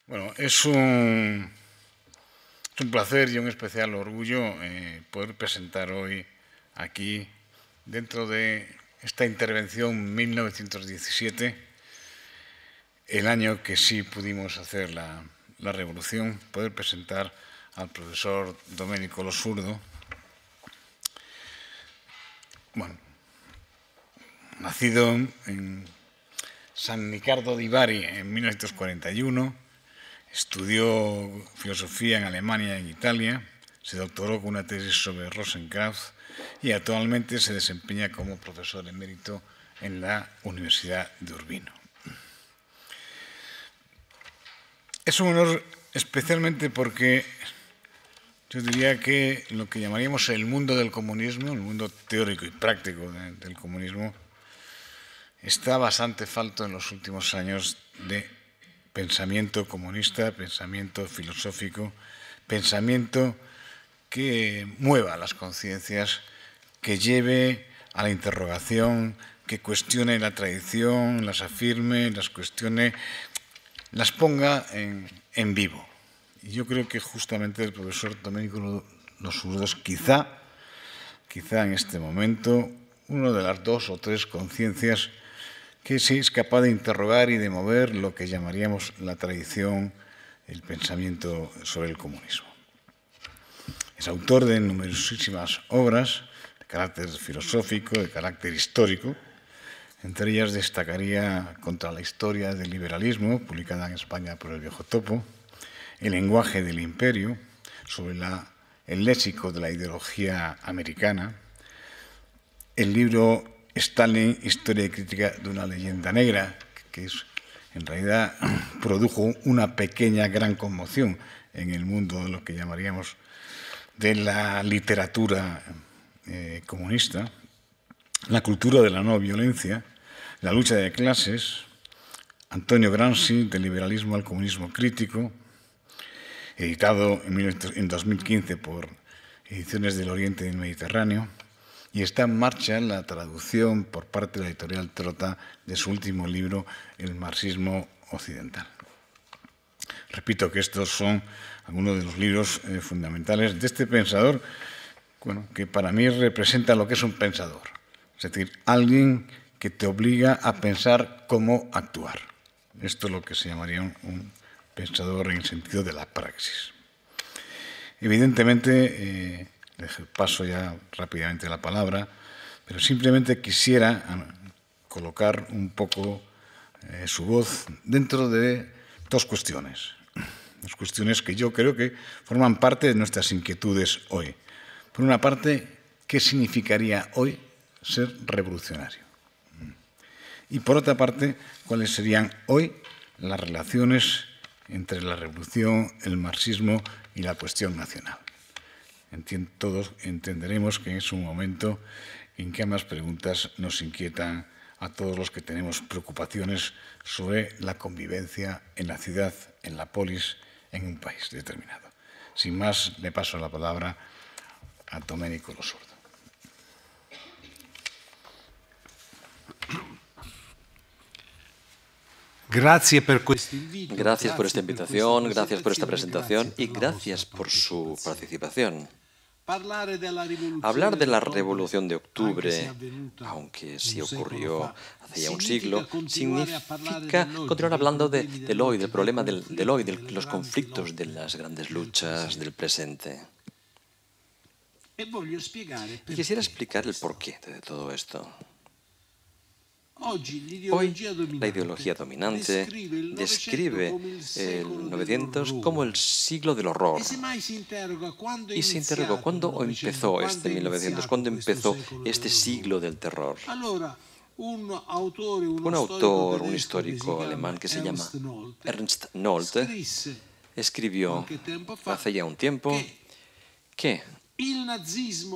Bueno, es un placer y un especial orgullo poder presentar hoy aquí, dentro de esta intervención 1917, el año que sí pudimos hacer la revolución, poder presentar al profesor Domenico Lo Surdo. Bueno, nacido en San Ricardo di Bari en 1941, estudió filosofía en Alemania y en Italia, se doctoró con una tesis sobre Rosenkranz y actualmente se desempeña como profesor emérito en la Universidad de Urbino. Es un honor especialmente porque yo diría que lo que llamaríamos el mundo del comunismo, el mundo teórico y práctico del comunismo, está bastante falto en los últimos años de pensamiento comunista, pensamiento filosófico, pensamiento que mueva las conciencias, que lleve a la interrogación, que cuestione la tradición, las afirme, las cuestione, las ponga en vivo. Y yo creo que justamente el profesor Domenico Lo Surdo es quizá en este momento una de las dos o tres conciencias que sí es capaz de interrogar y de mover lo que llamaríamos la tradición, el pensamiento sobre el comunismo. Es autor de numerosísimas obras de carácter filosófico, de carácter histórico. Entre ellas destacaría Contra la historia del liberalismo, publicada en España por El Viejo Topo, El lenguaje del imperio, sobre el léxico de la ideología americana, el libro Stalin, historia y crítica de una leyenda negra, que en realidad produjo una pequeña gran conmoción en el mundo de lo que llamaríamos de la literatura comunista, la cultura de la no violencia, la lucha de clases, Antonio Gramsci, del liberalismo al comunismo crítico, editado en 2015 por Ediciones del Oriente y del Mediterráneo, y está en marcha la traducción por parte de la editorial Trota de su último libro, El marxismo occidental. Repito que estos son algunos de los libros fundamentales de este pensador, bueno, que para mí representa lo que es un pensador, es decir, alguien que te obliga a pensar cómo actuar. Esto es lo que se llamaría un pensador en el sentido de la praxis. Evidentemente, paso ya rápidamente la palabra, pero simplemente quisiera colocar un poco su voz dentro de dos cuestiones que yo creo que forman parte de nuestras inquietudes hoy. Por una parte, ¿qué significaría hoy ser revolucionario? Y por otra parte, ¿cuáles serían hoy las relaciones entre la revolución, el marxismo y la cuestión nacional? Todos entenderemos que es un momento en que ambas preguntas nos inquietan a todos los que tenemos preocupaciones sobre la convivencia en la ciudad, en la polis, en un país determinado. Sin más, le paso la palabra a Domenico Lo Surdo. Gracias por esta invitación, gracias por esta presentación y gracias por su participación. Hablar de la Revolución de Octubre, aunque sí ocurrió hace ya un siglo, significa continuar hablando del hoy, del problema del hoy, de los conflictos, de las grandes luchas del presente. Y quisiera explicar el porqué de todo esto. Hoy, la ideología dominante describe el 900 como el siglo del horror. Y se interrogó, ¿cuándo empezó este 1900? ¿Cuándo empezó este siglo del terror? Un autor, un histórico alemán que se llama Ernst Nolte, escribió hace ya un tiempo que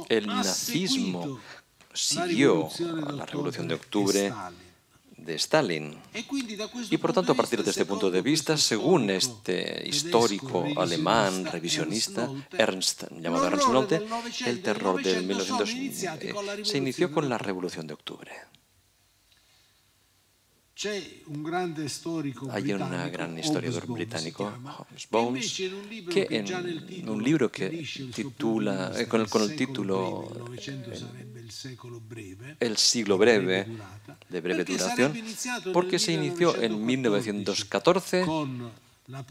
el nazismo siguió a la Revolución de Octubre de Stalin. Y por tanto, a partir de este punto de vista, según este histórico alemán revisionista, llamado Ernst Nolte, el terror del 1900 se inició con la Revolución de Octubre. Hay un gran historiador británico, Holmes Bones, que en un libro que titula, con el título El siglo breve, de breve duración, porque se inició en 1914 con la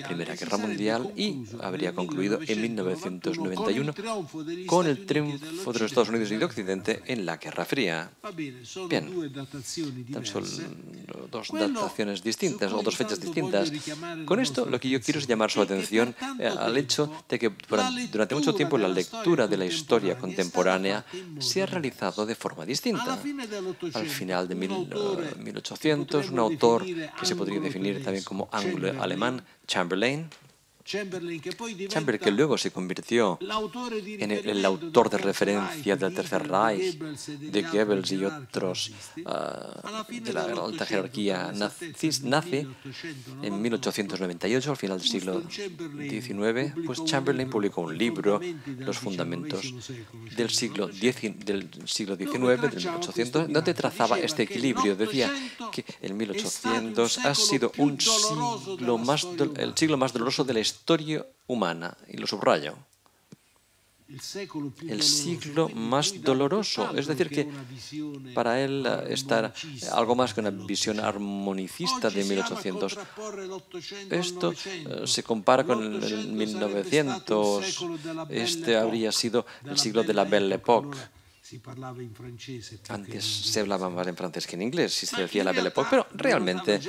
Primera Guerra Mundial y habría concluido en 1991 con el triunfo de los Estados Unidos y de Occidente en la Guerra Fría. Bien, tan solo dos dataciones distintas o dos fechas distintas. Con esto lo que yo quiero es llamar su atención al hecho de que durante mucho tiempo la lectura de la historia contemporánea se ha realizado de forma distinta. Al final de 1800, un autor que se podría definir también como anglo-alemán, Chamberlain, que luego se convirtió en el autor de referencia del Tercer Reich, de Goebbels y otros de la alta jerarquía nazi, en 1898, al final del siglo XIX, pues Chamberlain publicó un libro, Los fundamentos del siglo XIX, del 1800, donde trazaba este equilibrio. Decía que el 1800 ha sido el siglo más doloroso de la historia humana, y lo subrayo. El siglo más doloroso, es decir, que para él algo más que una visión armonicista de 1800. Esto se compara con el 1900. Este habría sido el siglo de la Belle Époque. Antes se hablaba más en francés que en inglés, si se decía la Belle Époque, pero realmente,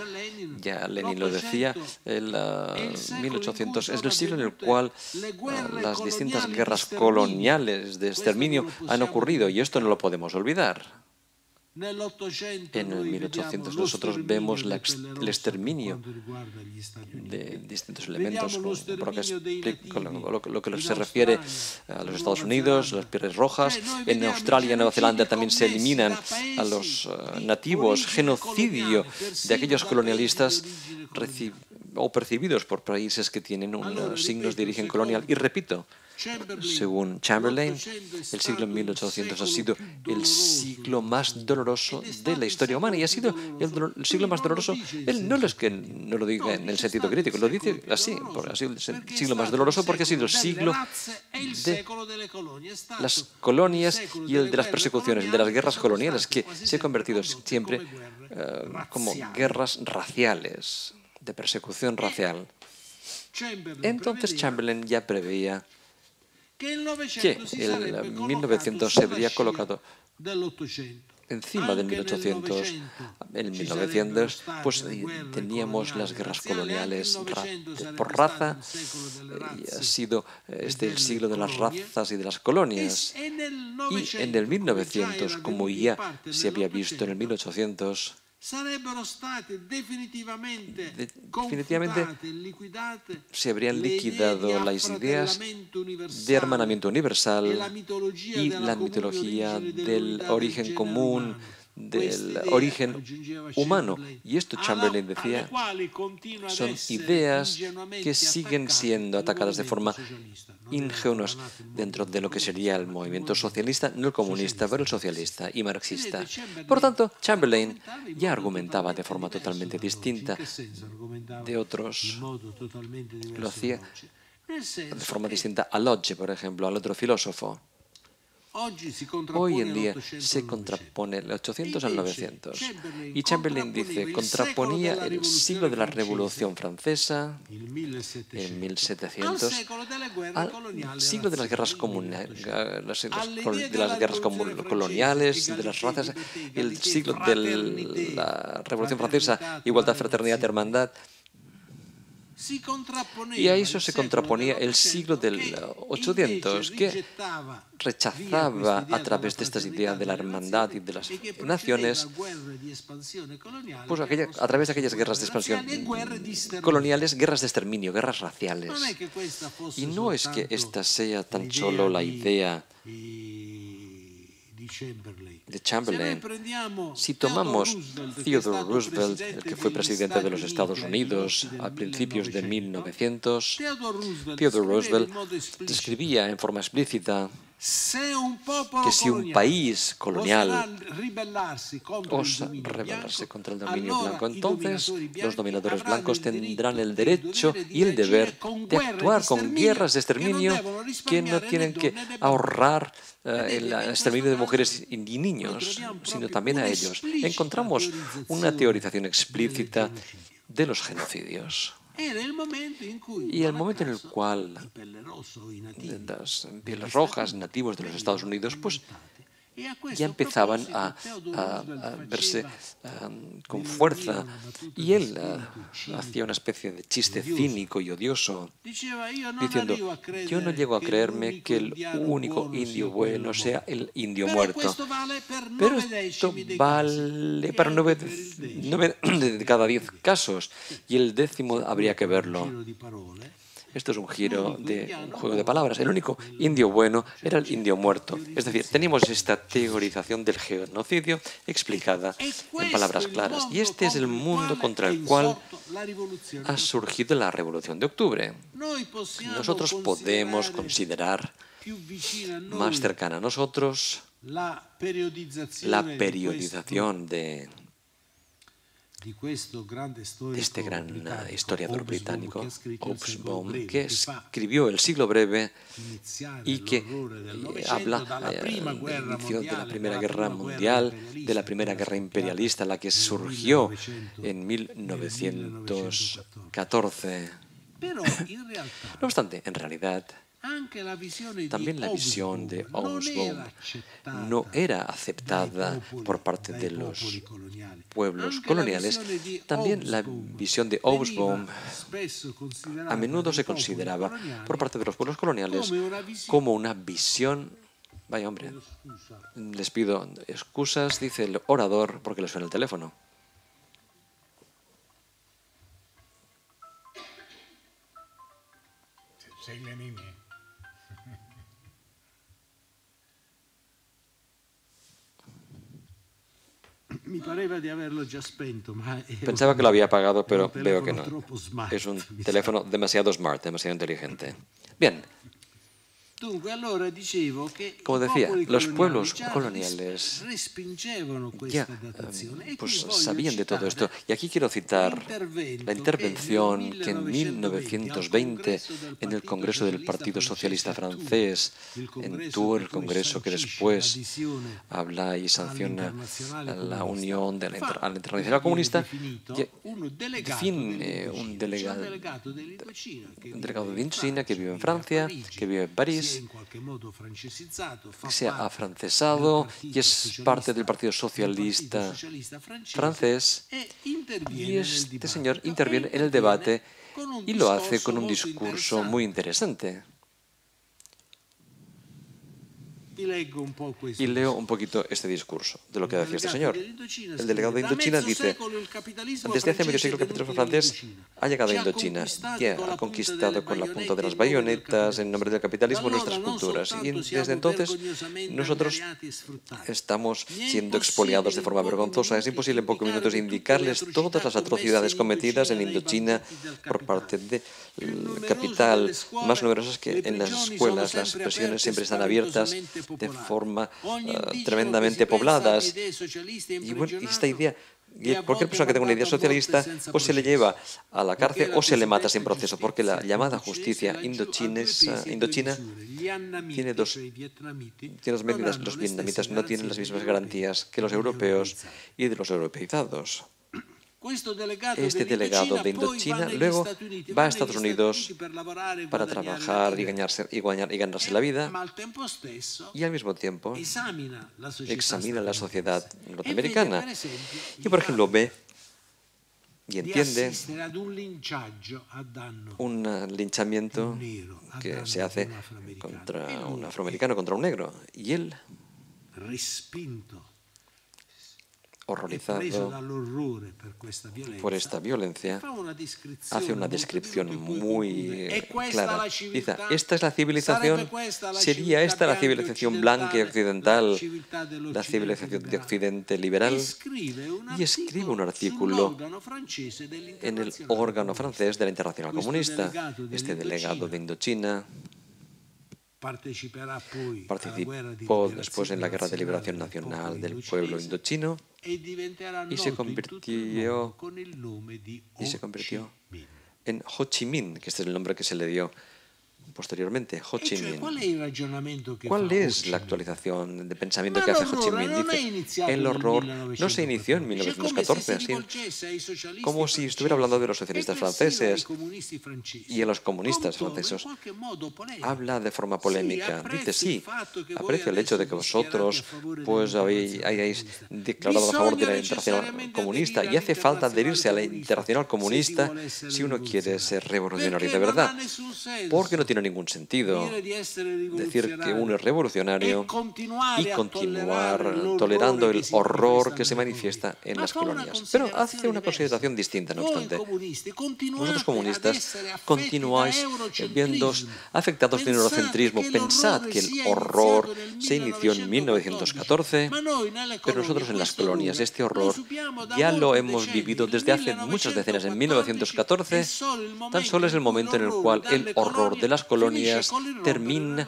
ya Lenin lo decía, el 1800 es el siglo en el cual las distintas guerras coloniales de exterminio han ocurrido, y esto no lo podemos olvidar. En el 1800 nosotros vemos el exterminio de distintos elementos, lo que se refiere a los Estados Unidos, las pieles rojas. En Australia y Nueva Zelanda también se eliminan a los nativos, genocidio de aquellos colonialistas o percibidos por países que tienen signos de origen colonial. Y repito, según Chamberlain, el siglo 1800 ha sido el siglo más doloroso de la historia humana, y ha sido el siglo más doloroso. Él no es que no lo diga en el sentido crítico, lo dice así, porque ha sido el siglo más doloroso porque ha sido el siglo de las colonias y el de las persecuciones, el de las guerras coloniales, que se ha convertido siempre como guerras raciales, de persecución racial. Entonces Chamberlain ya preveía que el 1900 se habría colocado encima del 1800. En 1900 pues teníamos las guerras coloniales por raza, y ha sido el siglo de las razas y de las colonias. Y en el 1900, como ya se había visto en el 1800, definitivamente se habrían liquidado las ideas de hermanamiento universal y la mitología del origen común, del origen humano. Y esto Chamberlain decía, son ideas que siguen siendo atacadas de forma ingenuas dentro de lo que sería el movimiento socialista, no el comunista, pero el socialista y marxista. Por tanto, Chamberlain ya argumentaba de forma totalmente distinta de otros. Lo hacía de forma distinta a Lodge, por ejemplo, al otro filósofo. Hoy en día se contrapone el 800 al 900. Y Chamberlain dice, contraponía el siglo de la Revolución Francesa, en 1700, al siglo de las guerras coloniales, de las razas, el siglo de la Revolución Francesa, igualdad, fraternidad, hermandad. Y a eso se contraponía el siglo del 800, que rechazaba a través de estas ideas de la hermandad y de las naciones, pues a través de aquellas guerras de expansión coloniales, guerras de exterminio, guerras raciales. Y no es que esta sea tan solo la idea de Chamberlain. Si tomamos Theodore Roosevelt, el que fue presidente de los Estados Unidos a principios de 1900, Theodore Roosevelt describía en forma explícita que si un país colonial osa rebelarse contra el dominio blanco, entonces los dominadores blancos tendrán el derecho y el deber de actuar con guerras de exterminio que no tienen que ahorrar el exterminio de mujeres y niños, sino también a ellos. Encontramos una teorización explícita de los genocidios. Y el momento en el cual las pieles rojas nativos de los Estados Unidos pues ya empezaban a verse con fuerza, y él hacía una especie de chiste cínico y odioso, diciendo: yo no llego a creerme que el único indio bueno sea el indio muerto, pero esto vale para 9 de cada 10 casos, y el 10º habría que verlo. Esto es un giro de un juego de palabras. El único indio bueno era el indio muerto. Es decir, tenemos esta teorización del genocidio explicada en palabras claras. Y este es el mundo contra el cual ha surgido la Revolución de Octubre. Nosotros podemos considerar más cercana a nosotros la periodización de este gran historiador británico, Hobsbawm, que escribió El siglo breve y que habla del inicio de la Primera Guerra Mundial, de la Primera Guerra Imperialista, la que surgió en 1914. No obstante, en realidad, también la visión de Hobsbawm no era aceptada por parte de los pueblos coloniales. También la visión de Hobsbawm a menudo se consideraba por parte de los pueblos coloniales como una visión... Vaya hombre, les pido excusas, dice el orador, porque le suena el teléfono. Pensaba que lo había apagado, pero veo que no. Es un teléfono demasiado smart, demasiado inteligente. Bien. Como decía, los pueblos coloniales ya pues, sabían de todo esto. Y aquí quiero citar la intervención que en 1920 en el Congreso del Partido Socialista francés, en todo el Congreso que después habla y sanciona la unión de la Internacional Comunista, define un delegado de Indochina que vive en Francia, que vive en París, se ha afrancesado y es parte del Partido Socialista francés, y este señor interviene en el debate y lo hace con un discurso muy interesante. Y leo un poquito este discurso de lo que decía este señor. El delegado de Indochina dice: desde hace medio siglo el capitalismo francés ha llegado a Indochina y ha conquistado con la punta de las bayonetas en nombre del capitalismo nuestras culturas. Y desde entonces nosotros estamos siendo expoliados de forma vergonzosa. Es imposible en pocos minutos indicarles todas las atrocidades cometidas en Indochina por parte del capital, más numerosas que en las escuelas. Las expresiones siempre están abiertas de forma tremendamente pobladas. Y bueno, esta idea, cualquier persona que tenga una idea socialista, pues se le lleva a la cárcel o se le mata sin proceso, porque la llamada justicia indochina tiene dos medidas. Los vietnamitas no tienen las mismas garantías que los europeos y de los europeizados. Este delegado de Indochina luego va a Estados Unidos para trabajar y ganarse la vida, y al mismo tiempo examina la sociedad norteamericana y, por ejemplo, ve y entiende un linchamiento que se hace contra un afroamericano, contra un negro, y él, horrorizado por esta violencia, hace una descripción muy clara. Dice: esta es la civilización, sería esta la civilización blanca y occidental, la civilización de Occidente liberal, y escribe un artículo en el órgano francés de la Internacional Comunista. Este delegado de Indochina Participó después en la Guerra de Liberación Nacional del pueblo indochino y se convirtió en Ho Chi Minh, que este es el nombre que se le dio posteriormente, Ho Chi Minh. ¿Cuál es la actualización de pensamiento que hace Ho Chi Minh? Dice, el horror no se inició en 1914, así como si estuviera hablando de los socialistas franceses y de los comunistas franceses. Habla de forma polémica. Dice, sí, aprecio el hecho de que vosotros pues hayáis declarado a favor de la Internacional Comunista y hace falta adherirse a la Internacional Comunista si uno quiere ser revolucionario de verdad. Porque no tiene ningún sentido decir que uno es revolucionario y continuar tolerando el horror que se manifiesta en las colonias. Pero hace una consideración distinta, no obstante. Vosotros comunistas continuáis viéndoos afectados de un eurocentrismo. Pensad que el horror se inició en 1914, pero nosotros en las colonias este horror ya lo hemos vivido desde hace muchas decenas. En 1914 tan solo es el momento en el cual el horror de las colonias termina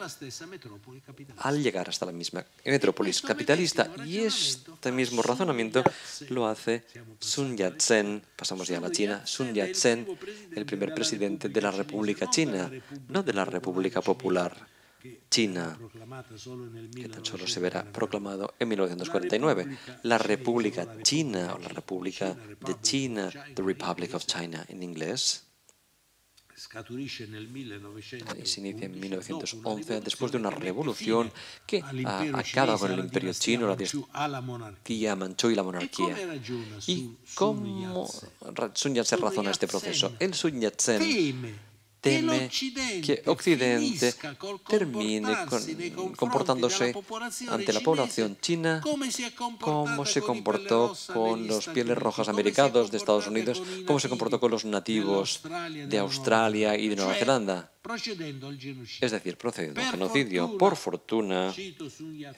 al llegar hasta la misma metrópolis capitalista. Y este mismo razonamiento lo hace Sun Yat-sen, pasamos ya a la China, Sun Yat-sen, el primer presidente de la República China, no de la República Popular China, que tan solo se verá proclamado en 1949. La República China, o la República de China, the Republic of China en inglés, se inicia en 1911 después de una revolución que acaba con el imperio chino, la dinastía Manchú y la monarquía. ¿Y cómo Sun Yat-sen razona este proceso? El Sun Yat-sen teme que Occidente termine comportándose ante la población china como se comportó con los pieles rojas americanos de Estados Unidos, como se comportó con los nativos de Australia y de Nueva Zelanda. Es decir, procediendo a un genocidio. Por fortuna,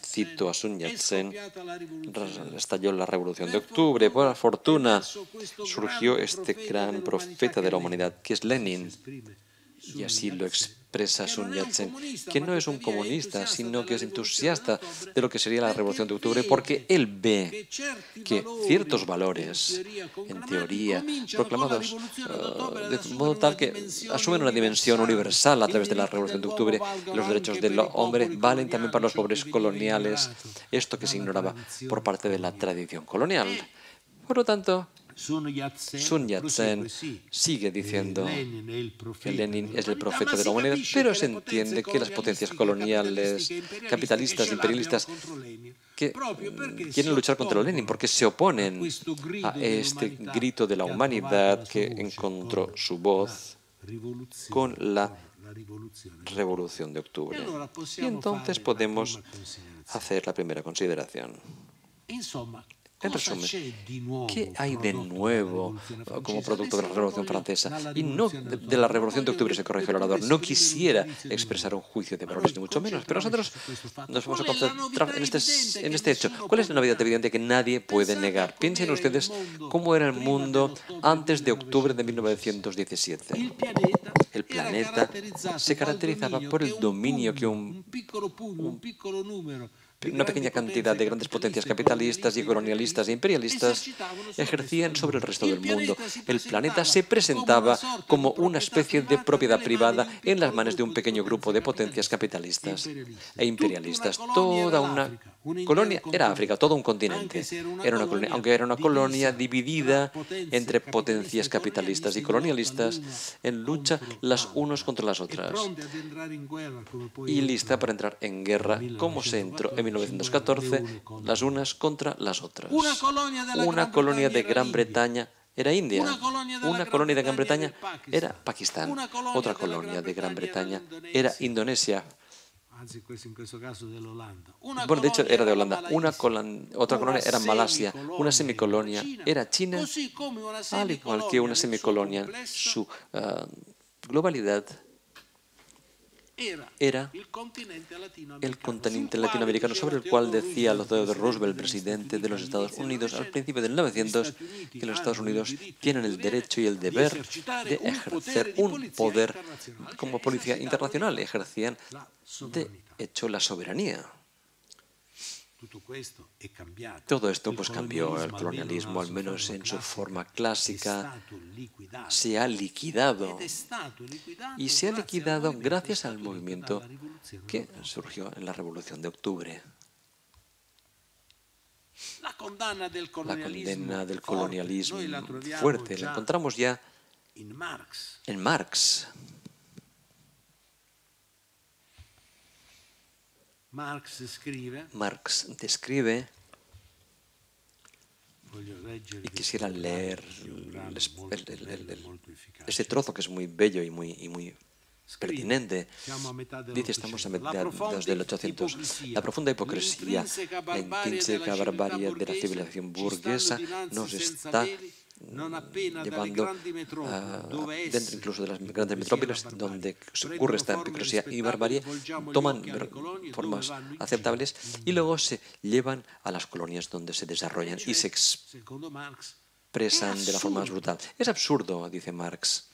cito a Sun Yat-sen, estalló la Revolución de Octubre. Por fortuna, surgió este gran profeta de la humanidad, que es Lenin. Y así lo expresa Sun Yat-sen, que no es un comunista, sino que es entusiasta de lo que sería la Revolución de Octubre, porque él ve que ciertos valores, en teoría, proclamados de modo tal que asumen una dimensión universal a través de la Revolución de Octubre, los derechos del hombre valen también para los pobres coloniales, esto que se ignoraba por parte de la tradición colonial. Por lo tanto, Sun Yat-sen sigue diciendo que Lenin es el profeta de la humanidad, pero se entiende que las potencias coloniales, capitalistas, imperialistas, que quieren luchar contra Lenin porque se oponen a este grito de la humanidad que encontró su voz con la Revolución de Octubre. Y entonces podemos hacer la primera consideración. En resumen, ¿qué hay de nuevo como producto de la Revolución Francesa? Y no de la Revolución de Octubre, se corrige el orador. No quisiera expresar un juicio de valores, ni mucho menos. Pero nosotros nos vamos a concentrar en este hecho. ¿Cuál es la novedad evidente que nadie puede negar? Piensen ustedes cómo era el mundo antes de octubre de 1917. El planeta se caracterizaba por el dominio que una pequeña cantidad de grandes potencias capitalistas y colonialistas e imperialistas ejercían sobre el resto del mundo. El planeta se presentaba como una especie de propiedad privada en las manos de un pequeño grupo de potencias capitalistas e imperialistas. Toda una colonia era África, todo un continente. Era una colonia, aunque era una colonia dividida entre potencias capitalistas y colonialistas en lucha las unas contra las otras y lista para entrar en guerra como se entró en 1914 las unas contra las otras. Una colonia de Gran Bretaña era India, una colonia de Gran Bretaña era Pakistán, otra colonia de Gran Bretaña era Indonesia. Bueno, de hecho era de Holanda. Otra colonia era Malasia, una semicolonia era China, al igual que una semicolonia, su globalidad era el continente latinoamericano, sobre el cual decía Theodore Roosevelt, presidente de los Estados Unidos, al principio del 1900, que los Estados Unidos tienen el derecho y el deber de ejercer un poder como policía internacional. Ejercían, de hecho, la soberanía. Todo esto pues cambió. El colonialismo, al menos en su forma clásica, se ha liquidado. Y se ha liquidado gracias al movimiento que surgió en la Revolución de Octubre. La condena del colonialismo fuerte la encontramos ya en Marx. Marx describe, y quisiera leer ese trozo que es muy bello y muy pertinente. Dice, estamos a mediados del 800. La profunda hipocresía, la intrínseca barbarie de la civilización burguesa nos está llevando dentro incluso de las grandes metrópolis donde ocurre esta hipocresía y barbarie, toman formas aceptables y luego se llevan a las colonias donde se desarrollan y se expresan de la forma más brutal. Es absurdo, dice Marx.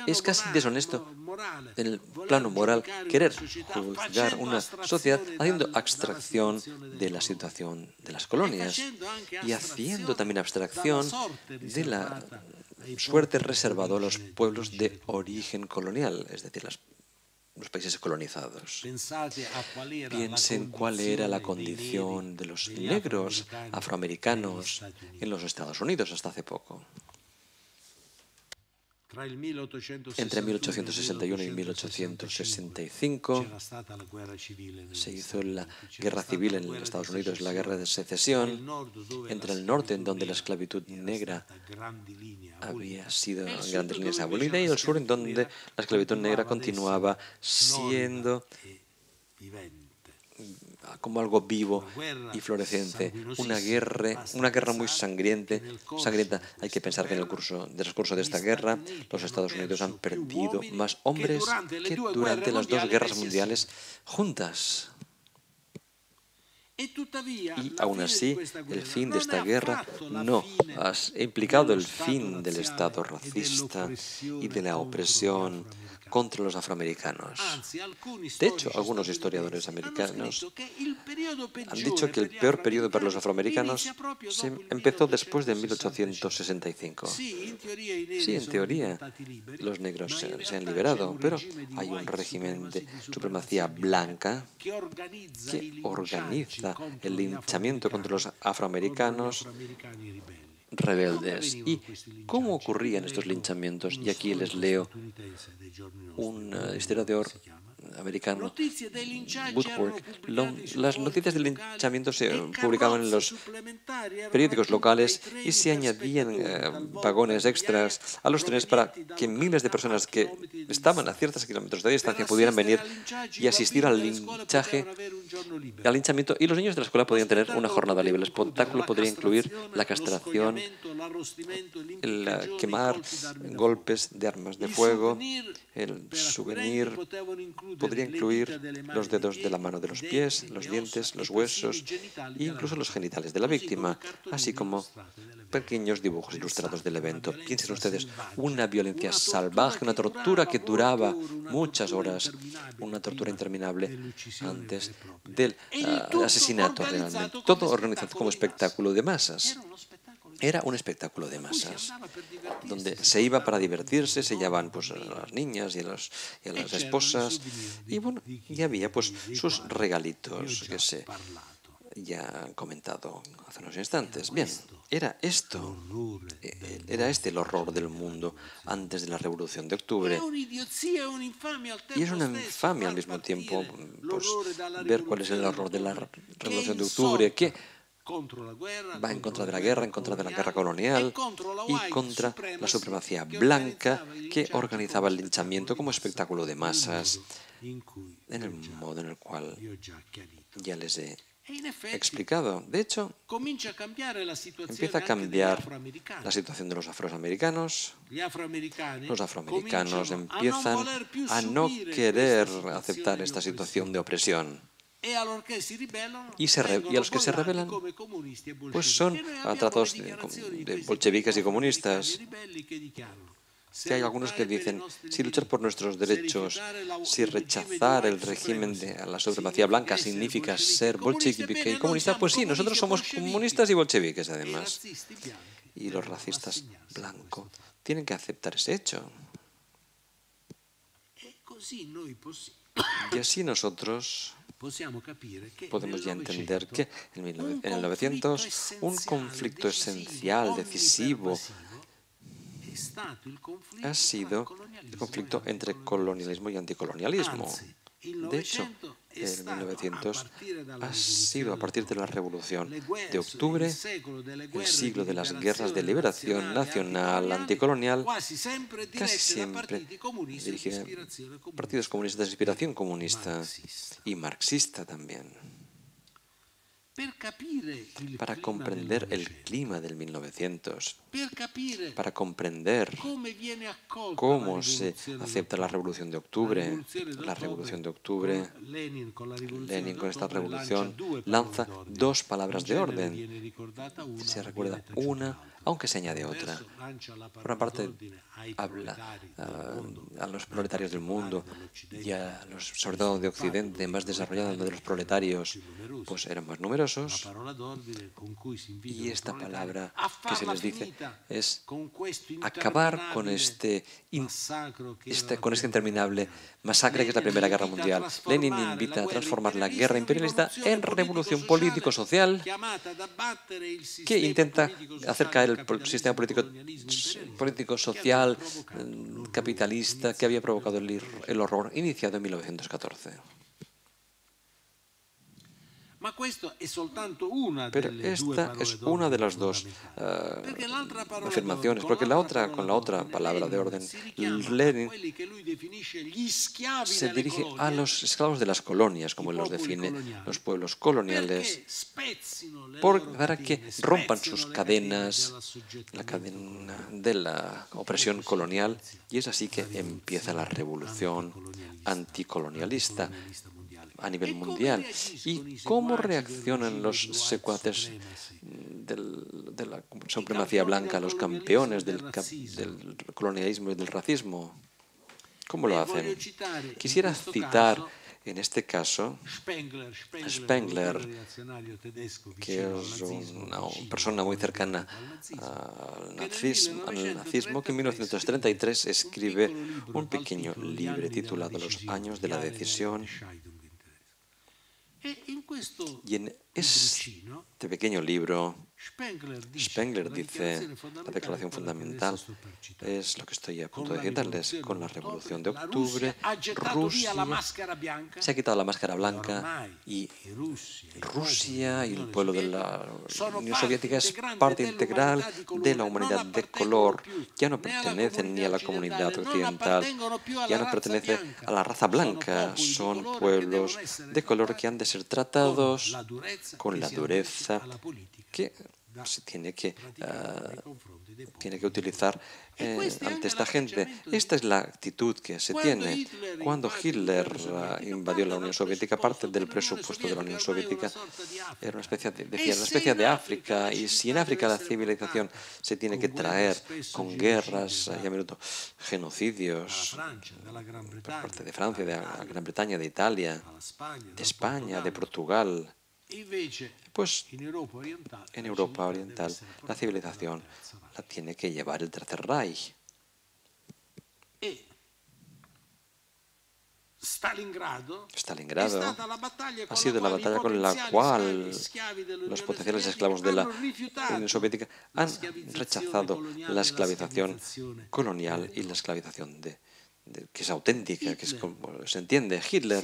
Es casi deshonesto en el plano moral querer juzgar una sociedad haciendo abstracción de la situación de las colonias y haciendo también abstracción de la suerte reservada a los pueblos de origen colonial, es decir, los países colonizados. Piensen cuál era la condición de los negros afroamericanos en los Estados Unidos hasta hace poco. Entre 1861 y 1865 se hizo la guerra civil en Estados Unidos, la guerra de secesión, entre el norte, en donde la esclavitud negra había sido en grandes líneas abolida, y el sur, en donde la esclavitud negra continuaba siendo como algo vivo y floreciente. Una guerra muy sangrienta. Hay que pensar que en el transcurso de esta guerra los Estados Unidos han perdido más hombres que durante las dos guerras mundiales juntas. Y aún así, el fin de esta guerra no ha implicado el fin del Estado racista y de la opresión contra los afroamericanos. De hecho, algunos historiadores americanos han dicho que el peor periodo para los afroamericanos se empezó después de 1865. Sí, en teoría, los negros se han liberado, pero hay un régimen de supremacía blanca que organiza el linchamiento contra los afroamericanos rebeldes. ¿Y cómo ocurrían estos linchamientos? Y aquí les leo un historiador americano, Woodward. Las noticias del linchamiento se publicaban en los periódicos locales y se añadían vagones extras a los trenes para que miles de personas que estaban a ciertos kilómetros de distancia pudieran venir y asistir al linchamiento, y los niños de la escuela podían tener una jornada libre. El espectáculo podría incluir la castración, el quemar, golpes de armas de fuego, el souvenir. Podría incluir los dedos de la mano de los pies, los dientes, los huesos e incluso los genitales de la víctima, así como pequeños dibujos ilustrados del evento. Piensen ustedes, una violencia salvaje, una tortura que duraba muchas horas, una tortura interminable antes del asesinato realmente. Todo organizado como espectáculo de masas. Era un espectáculo de masas, donde se iba para divertirse, se llevaban pues, a las niñas y a las esposas, y bueno, y había pues sus regalitos que se ya han comentado hace unos instantes. Bien, era este el horror del mundo antes de la Revolución de Octubre. Y es una infamia al mismo tiempo pues, ver cuál es el horror de la Revolución de Octubre, que va en contra de la guerra colonial y contra la supremacía blanca que organizaba el linchamiento como espectáculo de masas, en el modo en el cual ya les he explicado. De hecho, empieza a cambiar la situación de los afroamericanos. Los afroamericanos empiezan a no querer aceptar esta situación de opresión. Y a los que se rebelan, pues son tratados de bolcheviques y comunistas. Que hay algunos que dicen, si luchar por nuestros derechos, si rechazar el régimen de la supremacía blanca significa ser bolchevique y comunista, pues sí, nosotros somos comunistas y bolcheviques además. Y los racistas blancos tienen que aceptar ese hecho. Y así nosotros podemos ya entender que en el 900 un conflicto esencial, decisivo, ha sido el conflicto entre colonialismo y anticolonialismo. De hecho, el 1900 ha sido a partir de la Revolución de Octubre, el siglo de las guerras de liberación nacional anticolonial, casi siempre dirigida a partidos comunistas de inspiración comunista y marxista también. Para comprender el clima del 1900, para comprender cómo se acepta la Revolución de Octubre, Lenin con esta revolución lanza dos palabras de orden. Se recuerda una, aunque se añade otra. Por una parte, habla a los proletarios del mundo y a los, sobre todo de Occidente, más desarrollados, donde los proletarios pues eran más numerosos. Y esta palabra que se les dice es acabar con este interminable masacre que es la Primera Guerra Mundial. Lenin invita a transformar la guerra imperialista en revolución político-social que intenta hacer caer el sistema político-social capitalista que había provocado el horror iniciado en 1914. Pero esta es una de las dos afirmaciones, porque con la otra palabra de orden, Lenin se dirige a los esclavos de las colonias, como él los define, los pueblos coloniales, para que rompan sus cadenas, la cadena de la opresión colonial, y es así que empieza la revolución anticolonialista a nivel mundial. ¿Y cómo reaccionan los secuaces de la supremacía blanca, los campeones del colonialismo y del racismo? ¿Cómo lo hacen? Quisiera citar en este caso Spengler, que es una persona muy cercana al nazismo, que en 1933 escribe un pequeño libro titulado Los años de la decisión. Y en este pequeño libro, Spengler dice, la declaración fundamental es lo que estoy a punto de citarles, con la Revolución de Octubre, Rusia se ha quitado la máscara blanca y Rusia y el pueblo de la Unión Soviética es parte integral de la humanidad de color. Ya no pertenecen ni a la comunidad occidental, ya no pertenecen a la raza blanca, son pueblos de color que han de ser tratados con la dureza que se tiene que utilizar ante esta gente. Esta es la actitud que se tiene. Cuando Hitler invadió la Unión Soviética, parte del presupuesto de la Unión Soviética era una especie de África, y si en África la civilización se tiene que traer con guerras y a menudo genocidios por parte de Francia, de Gran Bretaña, de Italia, de España, de Portugal, pues en Europa Oriental la civilización la tiene que llevar el Tercer Reich. Stalingrado ha sido la batalla con la cual los potenciales esclavos de la Unión Soviética han rechazado la esclavización colonial y la esclavización que es auténtica, que es como se entiende. Hitler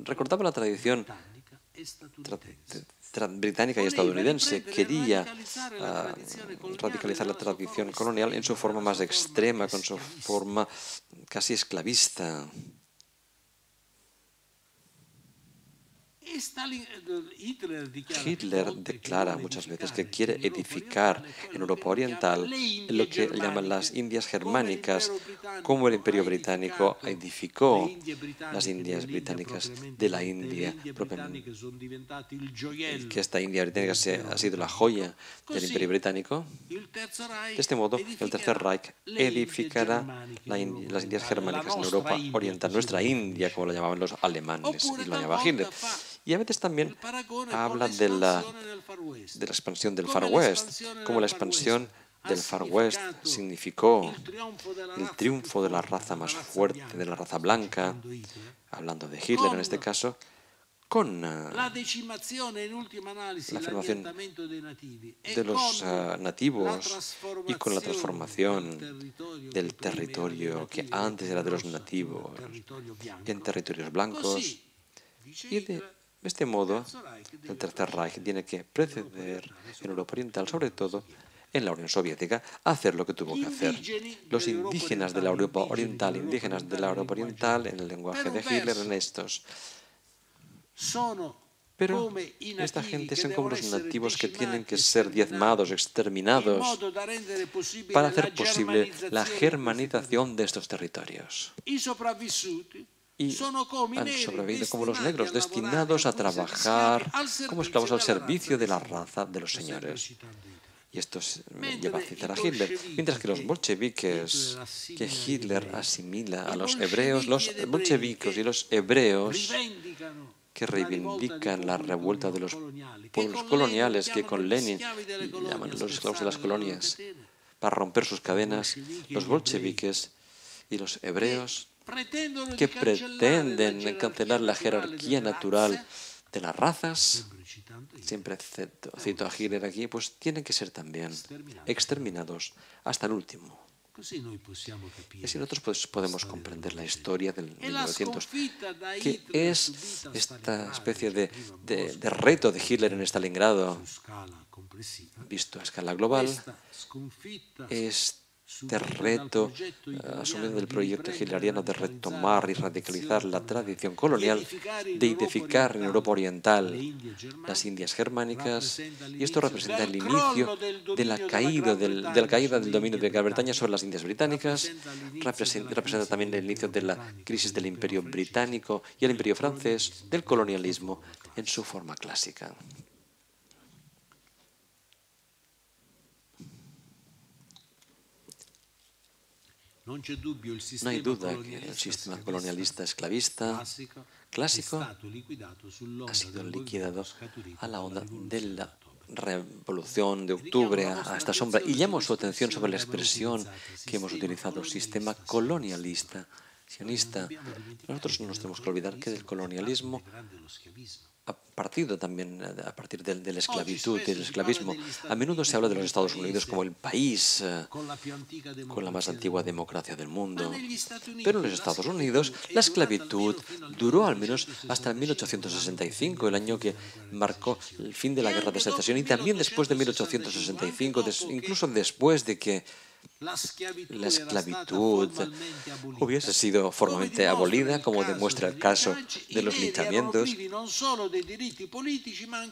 recordaba la tradición británica y estadounidense, quería radicalizar la tradición colonial en su forma más extrema, con su forma casi esclavista. Hitler declara muchas veces que quiere edificar en Europa Oriental lo que llaman las Indias germánicas, como el Imperio Británico edificó las Indias británicas de la India propiamente. Que esta India británica ha sido la joya del Imperio Británico. De este modo, el Tercer Reich edificará las Indias germánicas en Europa Oriental, nuestra India, como lo llamaban los alemanes, y lo llamaba Hitler. Y a veces también habla de la expansión del Far West, como la expansión del Far West significó el triunfo de la raza más fuerte, de la raza blanca, hablando de Hitler en este caso, con la afirmación de los nativos y con la transformación del territorio que antes era de los nativos en territorios blancos. Y de este modo, el Tercer Reich tiene que preceder en Europa Oriental, sobre todo en la Unión Soviética, a hacer lo que tuvo que hacer. Los indígenas de la Europa Oriental, en el lenguaje de Hitler, en estos. Pero esta gente son como los nativos que tienen que ser diezmados, exterminados, para hacer posible la germanización de estos territorios. Y han sobrevivido como los negros, destinados a trabajar como esclavos al servicio de la raza de los señores. Y esto me lleva a citar a Hitler. Mientras que los bolcheviques, que Hitler asimila a los hebreos, los bolcheviques y los hebreos que reivindican la revuelta de los pueblos coloniales, que con Lenin llaman los esclavos de las colonias, para romper sus cadenas, los bolcheviques y los hebreos que pretenden cancelar la jerarquía natural de las razas, siempre cito a Hitler aquí, pues tienen que ser también exterminados hasta el último. Y así nosotros pues, podemos comprender la historia del 1900, que es esta especie de reto de Hitler en Stalingrado, visto a escala global, este reto asumido del proyecto hitleriano de retomar y radicalizar la tradición colonial, de edificar en Europa Oriental las Indias germánicas, y esto representa el inicio de la caída del dominio de Gran Bretaña sobre las Indias británicas, representa también el inicio de la crisis del Imperio británico y el Imperio francés, del colonialismo en su forma clásica. No hay duda que el sistema colonialista esclavista clásico ha sido liquidado a la onda de la Revolución de Octubre, a esta sombra. Y llamo su atención sobre la expresión que hemos utilizado, sistema colonialista, sionista. Nosotros no nos tenemos que olvidar que del colonialismo a partir de la esclavitud y del esclavismo. A menudo se habla de los Estados Unidos como el país con la más antigua democracia del mundo. Pero en los Estados Unidos la esclavitud duró al menos hasta 1865, el año que marcó el fin de la Guerra de Secesión, y también después de 1865, incluso después de que la esclavitud hubiese sido formalmente abolida, como demuestra el caso de los linchamientos.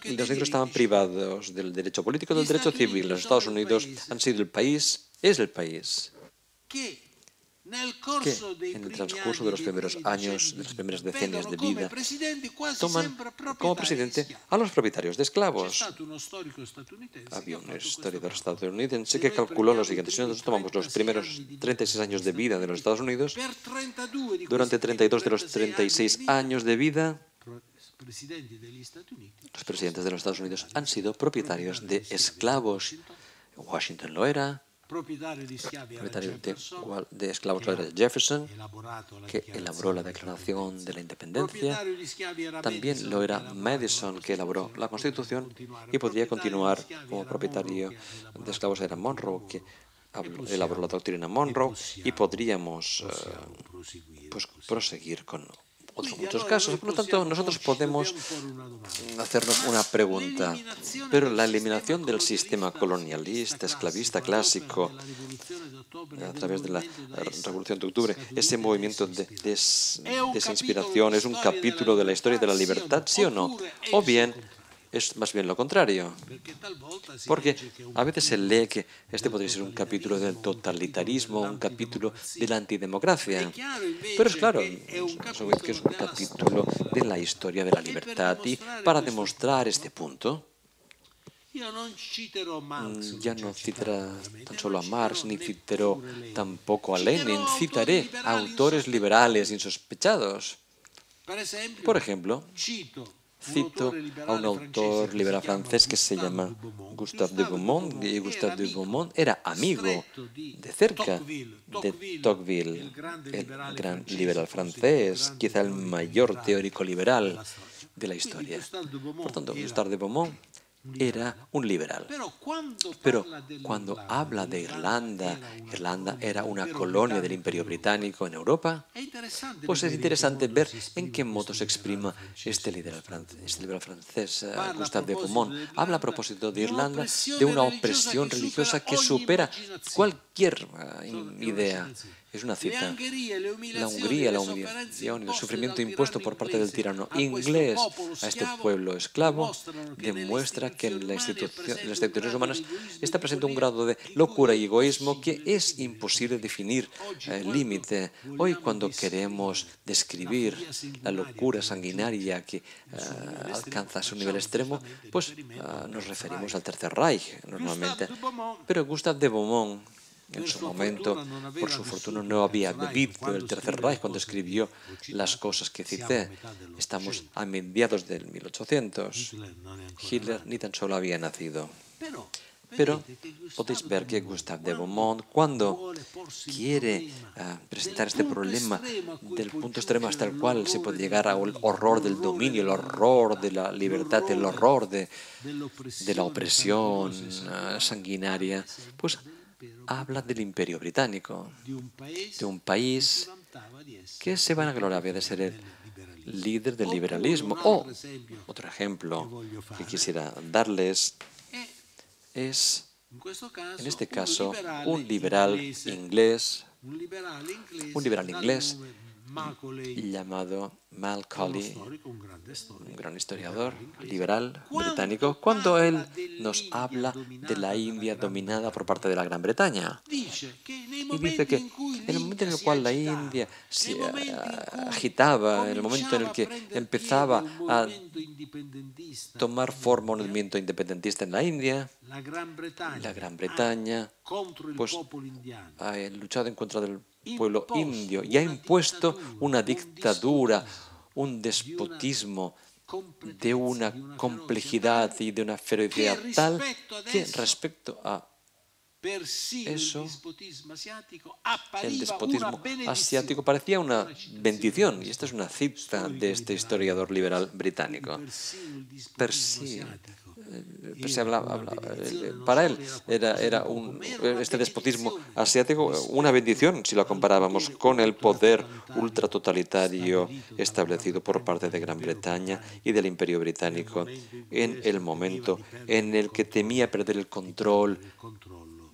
Los negros estaban privados del derecho político y del derecho civil. Los Estados Unidos han sido es el país que en el transcurso de los primeros años, de las primeras decenias de vida, toman como presidente a los propietarios de esclavos. Había un historiador estadounidense que calculó lo siguiente: si nosotros tomamos los primeros 36 años de vida de los Estados Unidos, durante 32 de los 36 años de vida, los presidentes de los Estados Unidos han sido propietarios de esclavos. Washington lo era. Propietario de esclavos era Jefferson, que elaboró la Declaración de la Independencia. También lo era Madison, que elaboró la Constitución, y podría continuar como propietario de esclavos era Monroe, que elaboró la doctrina Monroe, y podríamos pues, proseguir con otros muchos casos. Por lo tanto, nosotros podemos hacernos una pregunta. Pero la eliminación del sistema colonialista, esclavista clásico a través de la Revolución de Octubre, ese movimiento de desinspiración, ¿es un capítulo de la historia de la libertad, sí o no? O bien, es más bien lo contrario. Porque a veces se lee que este podría ser un capítulo del totalitarismo, un capítulo de la antidemocracia. Pero es claro, que es un capítulo de la historia de la libertad. Y para demostrar este punto, ya no citaré tan solo a Marx, ni citaré tampoco a Lenin, citaré a autores liberales insospechados. Por ejemplo, cito a un autor liberal francés que se llama Gustave de Beaumont, y Gustave de Beaumont era amigo de cerca de Tocqueville, el gran liberal francés, quizá el mayor teórico liberal de la historia. Por tanto, Gustave de Beaumont era un liberal. Pero cuando habla de Irlanda, Irlanda era una colonia del Imperio Británico en Europa, pues es interesante ver en qué modo se exprima este liberal francés, Gustave de Beaumont. Habla a propósito de Irlanda de una opresión religiosa que supera cualquier idea. Es una cita. La Hungría, la humillación y el sufrimiento impuesto por parte del tirano inglés a este pueblo esclavo demuestra que en las instituciones humanas está presente un grado de locura y egoísmo que es imposible definir el límite. Hoy, cuando queremos describir la locura sanguinaria que alcanza su nivel extremo, pues nos referimos al Tercer Reich normalmente. Pero Gustave de Beaumont, en su momento, por su fortuna, no había vivido el Tercer Reich cuando escribió las cosas que cité. Estamos a mediados del 1800. Hitler ni tan solo había nacido. Pero podéis ver que Gustave de Beaumont, cuando quiere presentar este problema del punto extremo hasta el cual se puede llegar al horror del dominio, el horror de la libertad, el horror de la opresión sanguinaria, pues habla del Imperio Británico, de un país que se vanagloriaba de ser el líder del liberalismo. O otro ejemplo que quisiera darles es, en este caso, un liberal inglés llamado Macaulay, un gran historiador liberal británico, cuando él nos habla de la India dominada por parte de la Gran Bretaña. Y dice que en el momento en el cual la India se agitaba, en el momento en el que empezaba a tomar forma un movimiento independentista en la India, la Gran Bretaña pues, ha luchado en contra del pueblo indio y ha impuesto una dictadura, un despotismo de una complejidad y de una ferocidad tal que respecto a eso, el despotismo asiático parecía una bendición. Y esta es una cita de este historiador liberal británico. Para él era este despotismo asiático una bendición si lo comparábamos con el poder ultratotalitario establecido por parte de Gran Bretaña y del Imperio Británico en el momento en el que temía perder el control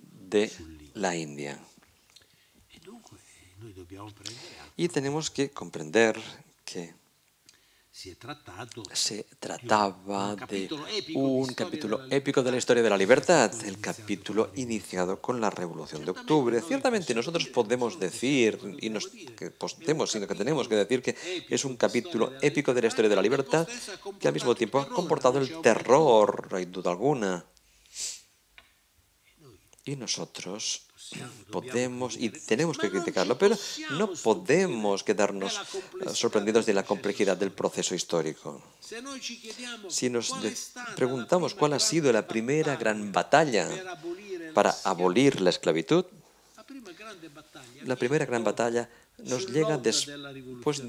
de la India. Y tenemos que comprender que se trataba de un capítulo épico de la historia de la libertad, el capítulo iniciado con la Revolución de Octubre. Ciertamente nosotros podemos decir, y no que podemos, sino que tenemos que decir que es un capítulo épico de la historia de la libertad que al mismo tiempo ha comportado el terror, no hay duda alguna. Y nosotros podemos y tenemos que criticarlo, pero no podemos quedarnos sorprendidos de la complejidad del proceso histórico. Si nos preguntamos cuál ha sido la primera gran batalla para abolir la esclavitud, la primera gran batalla nos llega después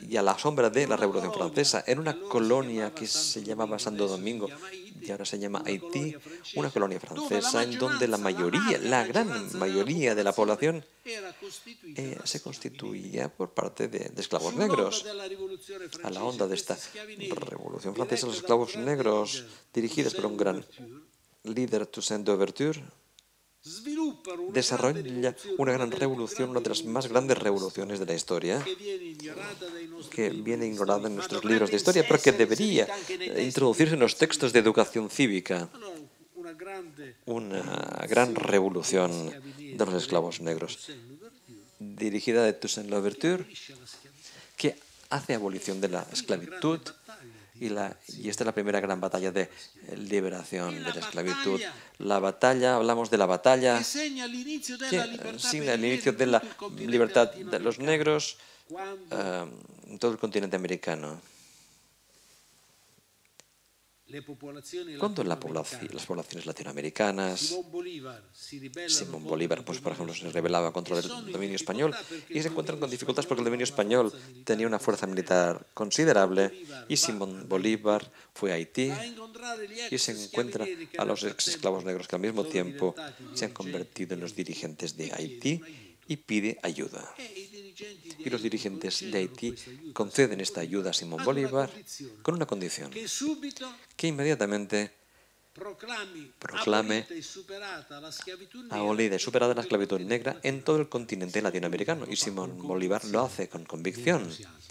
y a la sombra de la Revolución Francesa, en una colonia que se llamaba Santo Domingo y ahora se llama Haití, una colonia francesa en donde la gran mayoría de la población se constituía por parte de esclavos negros. A la onda de esta Revolución Francesa, los esclavos negros, dirigidos por un gran líder, Toussaint Louverture, desarrolla una gran revolución, una de las más grandes revoluciones de la historia, que viene ignorada en nuestros libros de historia, pero que debería introducirse en los textos de educación cívica. Una gran revolución de los esclavos negros, dirigida de Toussaint Louverture, que hace abolición de la esclavitud, y esta es la primera gran batalla de liberación de la esclavitud. La batalla, hablamos de la batalla que signa el inicio de la libertad de los negros en todo el continente americano. Cuando las poblaciones latinoamericanas, Simón Bolívar, pues, por ejemplo, se rebelaba contra el dominio español y se encuentran con dificultades porque el dominio español tenía una fuerza militar considerable, y Simón Bolívar fue a Haití y se encuentra a los ex-esclavos negros que al mismo tiempo se han convertido en los dirigentes de Haití y pide ayuda. Y los dirigentes de Haití conceden esta ayuda a Simón Bolívar con una condición: que inmediatamente proclame abolida y superada la esclavitud negra en todo el continente latinoamericano. Y Simón Bolívar lo hace con convicción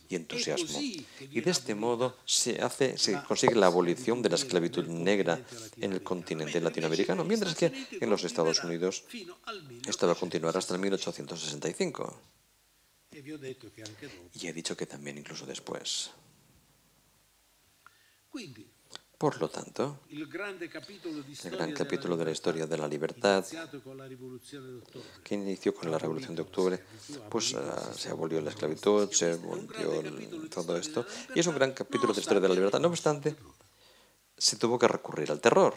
y entusiasmo. Y de este modo se consigue la abolición de la esclavitud negra en el continente latinoamericano, mientras que en los Estados Unidos esto va a continuar hasta el 1865. Y he dicho que también incluso después. Por lo tanto, el gran capítulo de la historia de la libertad, que inició con la Revolución de Octubre, pues se abolió la esclavitud, se abolió todo esto, y es un gran capítulo de la historia de la libertad. No obstante, se tuvo que recurrir al terror.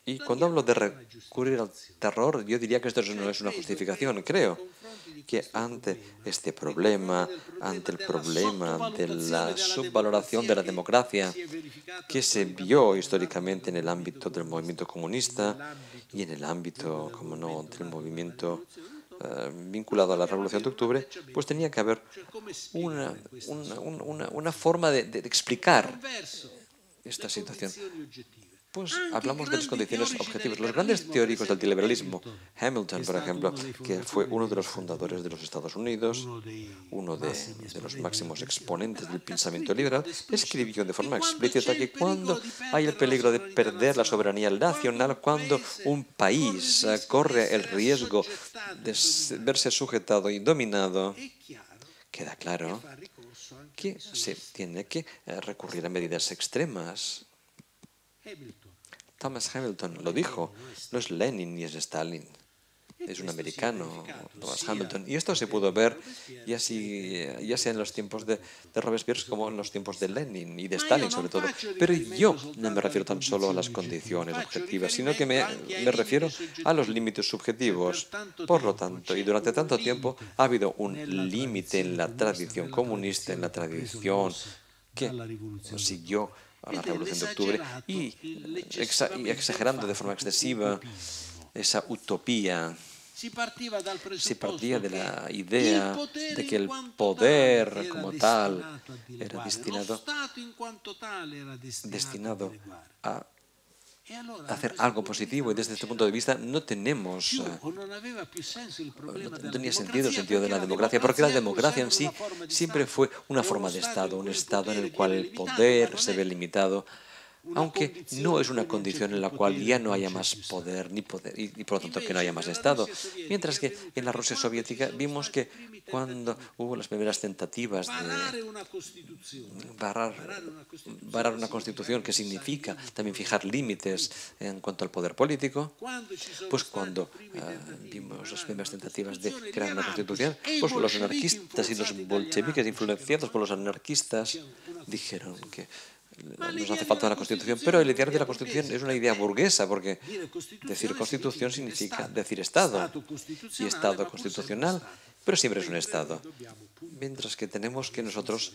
Y cuando hablo de recurrir al terror, yo diría que esto no es una justificación. Creo que ante este problema, ante el problema de la subvaloración de la democracia que se vio históricamente en el ámbito del movimiento comunista y en el ámbito, como no, del movimiento vinculado a la Revolución de Octubre, pues tenía que haber una forma de explicar esta situación. Pues hablamos de las condiciones objetivas. Los grandes teóricos del liberalismo, Hamilton, por ejemplo, que fue uno de los fundadores de los Estados Unidos, uno de los máximos exponentes del pensamiento liberal, escribió de forma explícita que cuando hay el peligro de perder la soberanía nacional, cuando un país corre el riesgo de verse sujetado y dominado, queda claro que se tiene que recurrir a medidas extremas. Thomas Hamilton lo dijo, no es Lenin ni es Stalin, es un americano, Thomas Hamilton. Y esto se pudo ver ya sea en los tiempos de Robespierre como en los tiempos de Lenin y de Stalin sobre todo. Pero yo no me refiero tan solo a las condiciones objetivas, sino que me refiero a los límites subjetivos. Por lo tanto, y durante tanto tiempo ha habido un límite en la tradición comunista, en la tradición que siguió a la Revolución de Octubre, y exagerando de forma excesiva esa utopía. Se partía de la idea de que el poder como tal era destinado a hacer algo positivo, y desde este punto de vista no tenía sentido de la democracia, porque la democracia en sí siempre fue una forma de Estado, un Estado en el cual el poder se ve limitado, aunque no es una condición en la cual ya no haya más poder, y por lo tanto que no haya más Estado. Mientras que en la Rusia soviética vimos que cuando hubo las primeras tentativas de varar una constitución, que significa también fijar límites en cuanto al poder político, pues cuando vimos las primeras tentativas de crear una constitución, pues los anarquistas y los bolcheviques, influenciados por los anarquistas, dijeron que nos hace falta una constitución, pero la idea de la constitución es una idea burguesa, porque decir constitución significa decir Estado, y Estado constitucional, pero siempre es un Estado. Mientras que tenemos que nosotros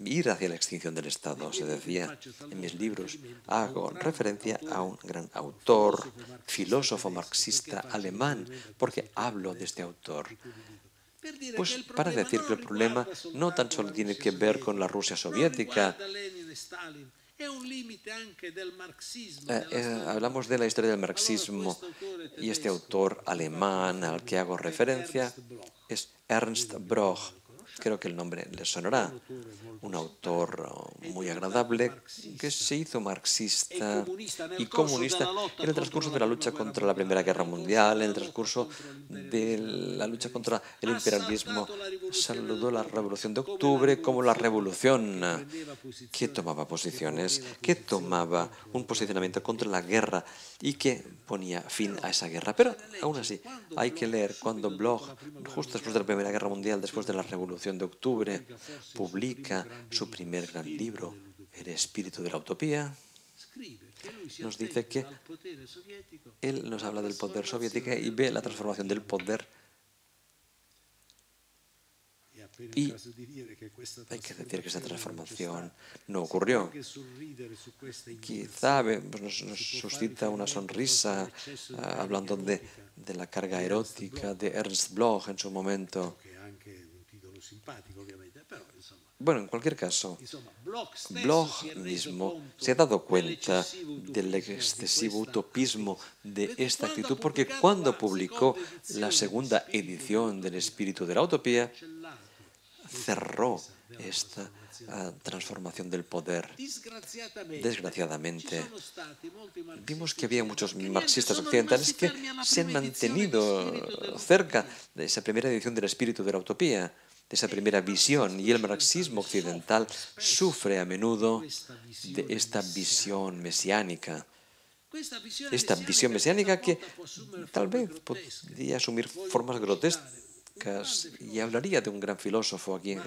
ir hacia la extinción del Estado. Se decía en mis libros, hago referencia a un gran autor, filósofo marxista alemán, porque hablo de este autor. Pues para decir que el problema no tan solo tiene que ver con la Rusia soviética Hablamos de la historia del marxismo y este autor alemán al que hago referencia es Ernst Bloch. Creo que el nombre les sonará. Un autor muy agradable que se hizo marxista y comunista en el transcurso de la lucha contra la Primera Guerra Mundial, en el transcurso de la lucha contra el imperialismo. Saludó la Revolución de Octubre como la revolución que tomaba posiciones, que tomaba un posicionamiento contra la guerra y que ponía fin a esa guerra. Pero aún así, hay que leer cuando Bloch, justo después de la Primera Guerra Mundial, después de la Revolución de Octubre, publica su primer gran libro, El espíritu de la utopía. Nos dice que él nos habla del poder soviético y ve la transformación del poder. Y hay que decir que esa transformación no ocurrió. Quizá nos suscita una sonrisa hablando de la carga erótica de Ernst Bloch en su momento. Bueno, en cualquier caso, Bloch mismo se ha dado cuenta del excesivo utopismo de esta actitud, porque cuando publicó la segunda edición del Espíritu de la Utopía, cerró esta transformación del poder. Desgraciadamente, vimos que había muchos marxistas occidentales que se han mantenido cerca de esa primera edición del Espíritu de la Utopía, de esa primera visión, y el marxismo occidental sufre a menudo de esta visión mesiánica. Esta visión mesiánica que tal vez podría asumir formas grotescas, y hablaría de un gran filósofo aquí,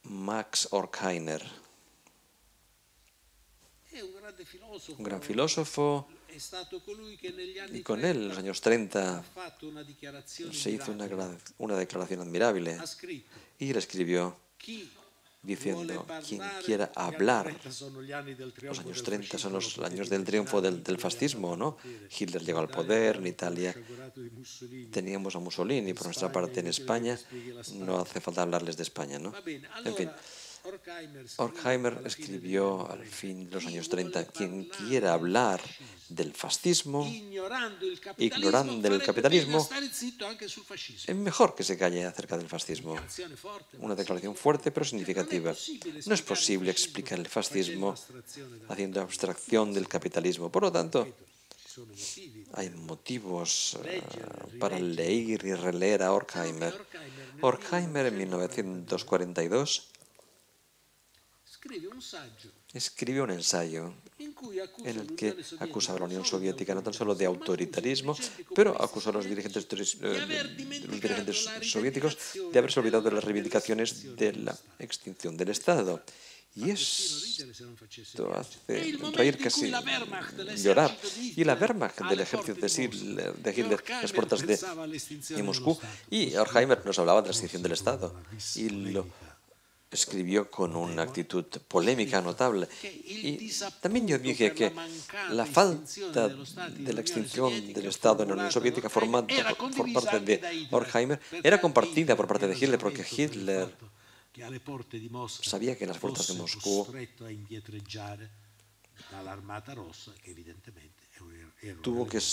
Max Horkheimer. Un gran filósofo, y con él en los años 30 se hizo una declaración admirable, y él escribió diciendo: quien quiera hablar, los años 30 son los años del triunfo del fascismo, ¿no? Hitler llegó al poder, en Italia teníamos a Mussolini, por nuestra parte en España no hace falta hablarles de España, ¿no? En fin, Horkheimer escribió al fin de los años 30: quien quiera hablar del fascismo, ignorando el capitalismo, es mejor que se calle acerca del fascismo. Una declaración fuerte pero significativa. No es posible explicar el fascismo haciendo abstracción del capitalismo. Por lo tanto, hay motivos para leer y releer a Horkheimer. Horkheimer en 1942 escribió un ensayo en el que acusaba a la Unión Soviética no tan solo de autoritarismo, pero acusó a los dirigentes soviéticos de haberse olvidado de las reivindicaciones de la extinción del Estado. Y esto hace reír, casi llorar. Y la Wehrmacht del ejército de Hitler, las puertas de Moscú. Y Horkheimer nos hablaba de la extinción del Estado. Y lo escribió con una actitud polémica notable. Y también yo dije que la falta de la extinción del Estado en la Unión Soviética por parte de Horkheimer era compartida por parte de Hitler, porque Hitler sabía que en las puertas de Moscú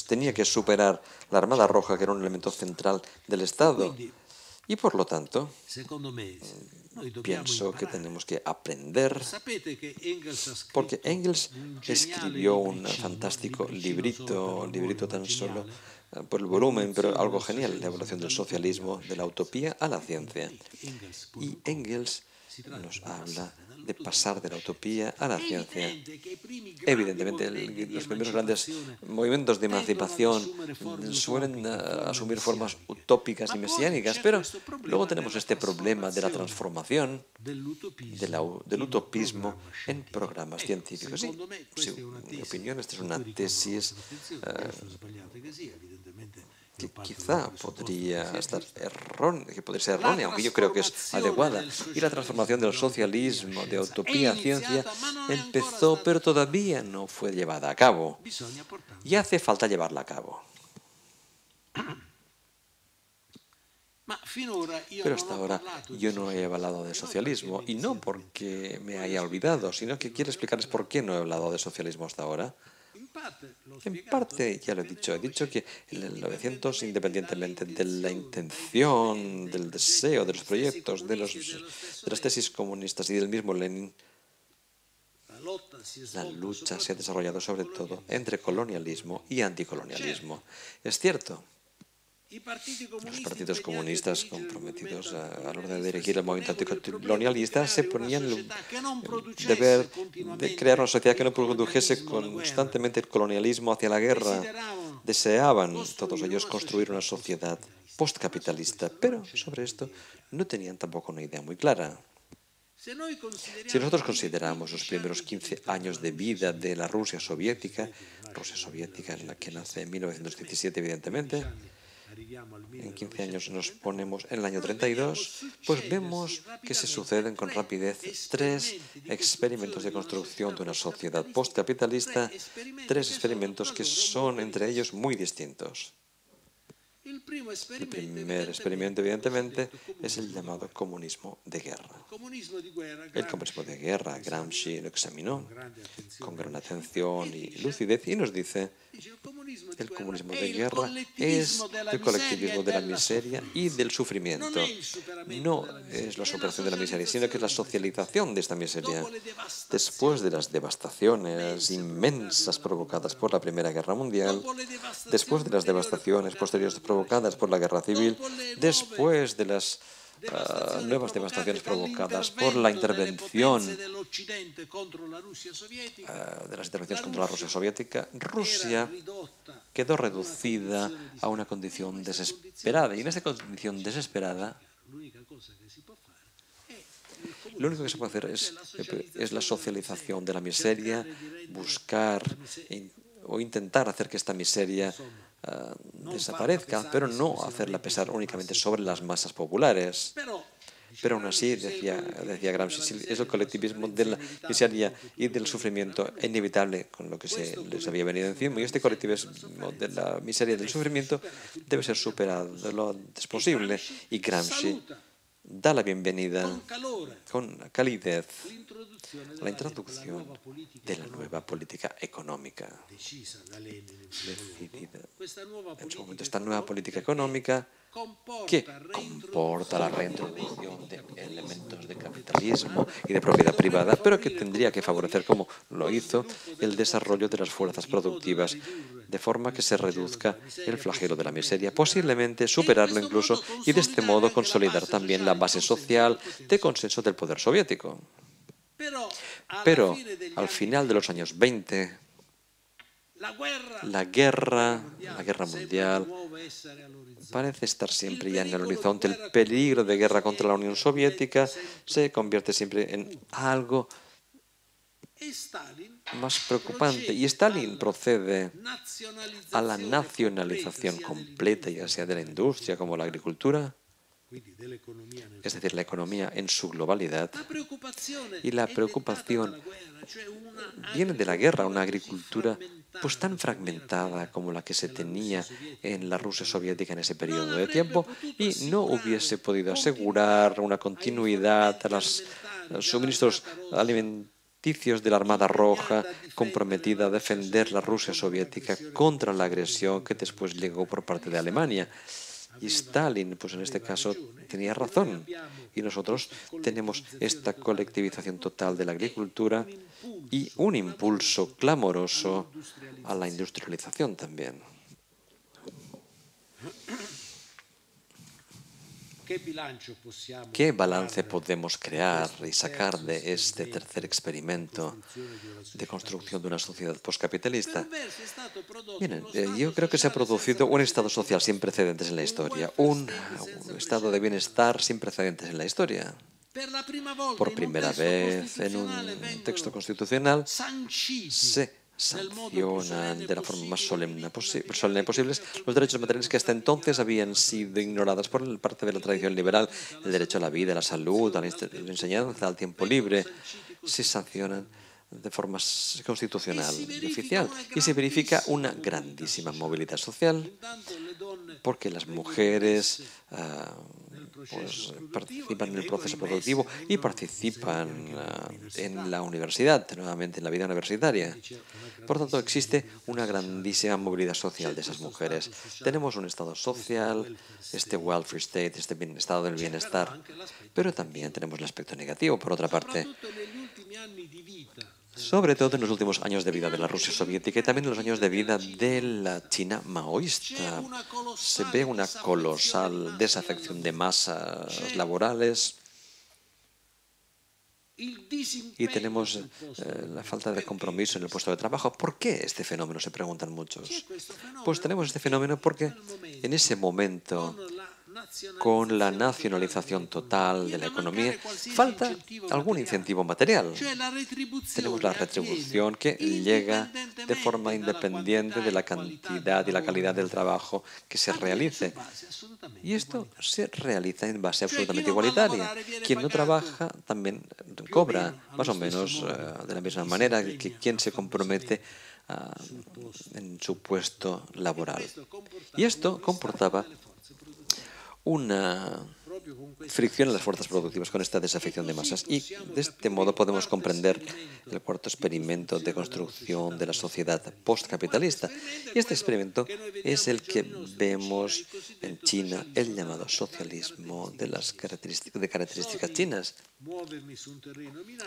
tenía que superar la Armada Roja, que era un elemento central del Estado. Y por lo tanto, pienso que tenemos que aprender, porque Engels escribió un fantástico librito tan solo por el volumen, pero algo genial: La evolución del socialismo, de la utopía a la ciencia. Y Engels nos habla de pasar de la utopía a la ciencia. Evidentemente, los primeros grandes movimientos de emancipación suelen asumir formas utópicas y mesiánicas, pero luego tenemos este problema de la transformación del utopismo en programas científicos. Sí, en mi opinión, esta es una tesis que quizá podría ser errónea, aunque yo creo que es adecuada. Y la transformación del socialismo de utopía a ciencia empezó, pero todavía no fue llevada a cabo. Y hace falta llevarla a cabo. Pero hasta ahora yo no he hablado de socialismo, y no porque me haya olvidado, sino que quiero explicarles por qué no he hablado de socialismo hasta ahora. En parte, ya lo he dicho que en el 1900, independientemente de la intención, del deseo, de los proyectos, de las tesis comunistas y del mismo Lenin, la lucha se ha desarrollado sobre todo entre colonialismo y anticolonialismo. Es cierto, los partidos comunistas comprometidos a la hora de dirigir el movimiento anticolonialista se ponían el deber de crear una sociedad que no produjese constantemente el colonialismo hacia la guerra. Deseaban todos ellos construir una sociedad postcapitalista, pero sobre esto no tenían tampoco una idea muy clara. Si nosotros consideramos los primeros 15 años de vida de la Rusia soviética en la que nace en 1917, evidentemente, en 15 años nos ponemos en el año 32, pues vemos que se suceden con rapidez 3 experimentos de construcción de una sociedad postcapitalista, 3 experimentos que son entre ellos muy distintos. El primer experimento, evidentemente, es el llamado comunismo de guerra. El comunismo de guerra, Gramsci lo examinó con gran atención y lucidez y nos dice: el comunismo de guerra es el colectivismo de la miseria y del sufrimiento. No es la superación de la miseria, sino que es la socialización de esta miseria. Después de las devastaciones inmensas provocadas por la Primera Guerra Mundial, después de las devastaciones posteriores provocadas por la Guerra Civil, después de las nuevas devastaciones provocadas por la intervención de las intervenciones contra la Rusia soviética, Rusia quedó reducida a una condición desesperada. Y en esta condición desesperada, lo único que se puede hacer es la socialización de la miseria, buscar o intentar hacer que esta miseria desaparezca, pero no hacerla pesar únicamente sobre las masas populares. Pero aún así, decía Gramsci, es el colectivismo de la miseria y del sufrimiento inevitable con lo que se les había venido encima. Y este colectivismo de la miseria y del sufrimiento debe ser superado lo antes posible. Y Gramsci da la bienvenida con calidez a la introducción de la nueva política económica. Decidida en su momento, esta nueva política económica que comporta la reintroducción de elementos de capitalismo y de propiedad privada, pero que tendría que favorecer, como lo hizo, el desarrollo de las fuerzas productivas, de forma que se reduzca el flagelo de la miseria, posiblemente superarlo incluso, y de este modo consolidar también la base social de consenso del poder soviético. Pero al final de los años 20, la guerra mundial parece estar siempre ya en el horizonte. El peligro de guerra contra la Unión Soviética se convierte siempre en algo más preocupante. Y Stalin procede a la nacionalización completa, ya sea de la industria como la agricultura, es decir, la economía en su globalidad. Y la preocupación viene de la guerra, una agricultura pues tan fragmentada como la que se tenía en la Rusia soviética en ese periodo de tiempo, y no hubiese podido asegurar una continuidad a los suministros alimenticios de la Armada Roja, comprometida a defender la Rusia soviética contra la agresión que después llegó por parte de Alemania. Y Stalin, pues en este caso, tenía razón. Y nosotros tenemos esta colectivización total de la agricultura y un impulso clamoroso a la industrialización también. ¿Qué balance podemos crear y sacar de este tercer experimento de construcción de una sociedad postcapitalista? Miren, yo creo que se ha producido un estado social sin precedentes en la historia, un estado de bienestar sin precedentes en la historia. Por primera vez en un texto constitucional se sancionan de la forma más solemne posible los derechos materiales que hasta entonces habían sido ignorados por parte de la tradición liberal. El derecho a la vida, a la salud, a la enseñanza, al tiempo libre, se sancionan de forma constitucional y oficial. Y se verifica una grandísima movilidad social, porque las mujeres pues participan en el proceso productivo y participan en la universidad, nuevamente en la vida universitaria. Por tanto, existe una grandísima movilidad social de esas mujeres. Tenemos un estado social, este welfare state, este estado del bienestar, pero también tenemos el aspecto negativo, por otra parte. Sobre todo en los últimos años de vida de la Rusia soviética y también en los años de vida de la China maoísta, se ve una colosal desafección de masas laborales y tenemos la falta de compromiso en el puesto de trabajo. ¿Por qué este fenómeno? Se preguntan muchos. Pues tenemos este fenómeno porque en ese momento, con la nacionalización total de la economía, falta algún incentivo material. Tenemos la retribución que llega de forma independiente de la cantidad y la calidad del trabajo que se realice. Y esto se realiza en base absolutamente igualitaria. Quien no trabaja también cobra, más o menos de la misma manera que quien se compromete en su puesto laboral. Y esto comportaba una fricción en las fuerzas productivas con esta desafección de masas. Y de este modo podemos comprender el cuarto experimento de construcción de la sociedad postcapitalista. Y este experimento es el que vemos en China, el llamado socialismo de características chinas.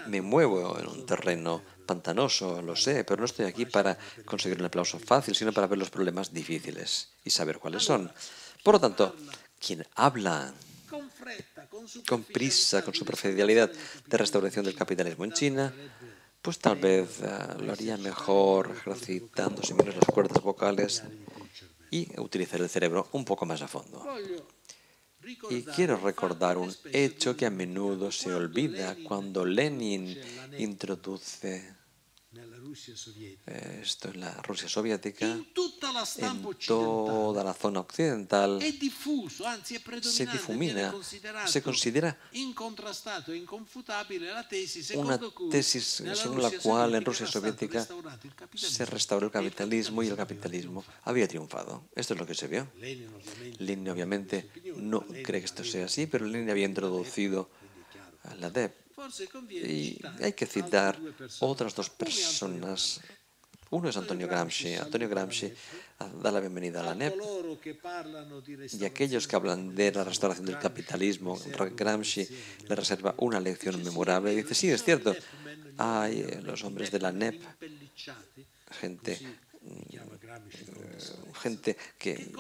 Me muevo en un terreno pantanoso, lo sé, pero no estoy aquí para conseguir un aplauso fácil, sino para ver los problemas difíciles y saber cuáles son. Por lo tanto, quien habla con prisa, con superficialidad de restauración del capitalismo en China, pues tal vez lo haría mejor ejercitándose menos las cuerdas vocales y utilizar el cerebro un poco más a fondo. Y quiero recordar un hecho que a menudo se olvida cuando Lenin introduce esto en la Rusia soviética, en toda la zona occidental, se difumina, se considera una tesis según la cual en Rusia soviética se restauró el capitalismo y el capitalismo había triunfado. Esto es lo que se vio. Lenin obviamente no cree que esto sea así, pero Lenin había introducido a la DEP. Y hay que citar otras dos personas. Uno es Antonio Gramsci. Antonio Gramsci da la bienvenida a la NEP. Y aquellos que hablan de la restauración del capitalismo, Gramsci le reserva una lección memorable. Y dice, sí, es cierto, hay los hombres de la NEP, gente que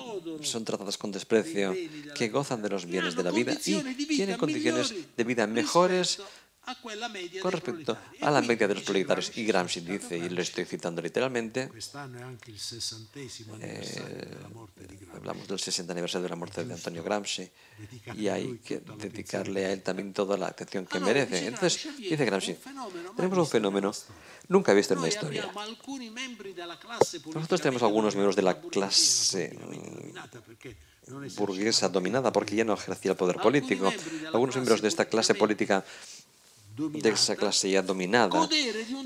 son tratadas con desprecio, que gozan de los bienes de la vida y tienen condiciones de vida mejores con respecto a la media de los proletarios. Y Gramsci dice, y lo estoy citando literalmente, hablamos del 60 aniversario de la muerte de Antonio Gramsci, y hay que dedicarle a él también toda la atención que merece. Entonces, dice Gramsci, tenemos un fenómeno nunca visto en la historia. Nosotros tenemos algunos miembros de la clase burguesa dominada porque ya no ejercía el poder político. Algunos miembros de esta clase política, de esa clase ya dominada,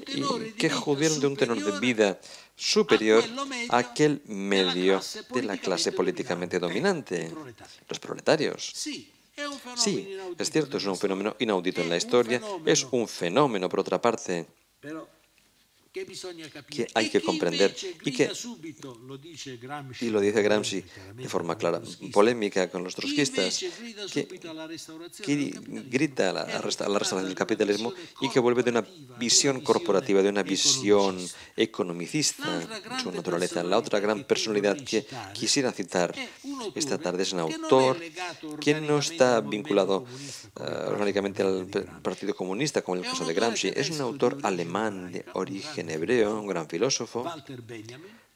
y que jodieron de un tenor de vida superior a aquel medio de la clase políticamente dominante, los proletarios. Sí, es cierto, es un fenómeno inaudito en la historia, es un fenómeno, por otra parte, que hay que comprender y lo dice Gramsci de forma clara, polémica con los trotskistas, que grita a la restauración del capitalismo y que vuelve de una visión corporativa, de una visión economicista en su naturaleza. La otra gran personalidad que quisiera citar esta tarde es un autor que no está vinculado orgánicamente al Partido Comunista, como en el caso de Gramsci. Es un autor alemán de origen hebreo, un gran filósofo,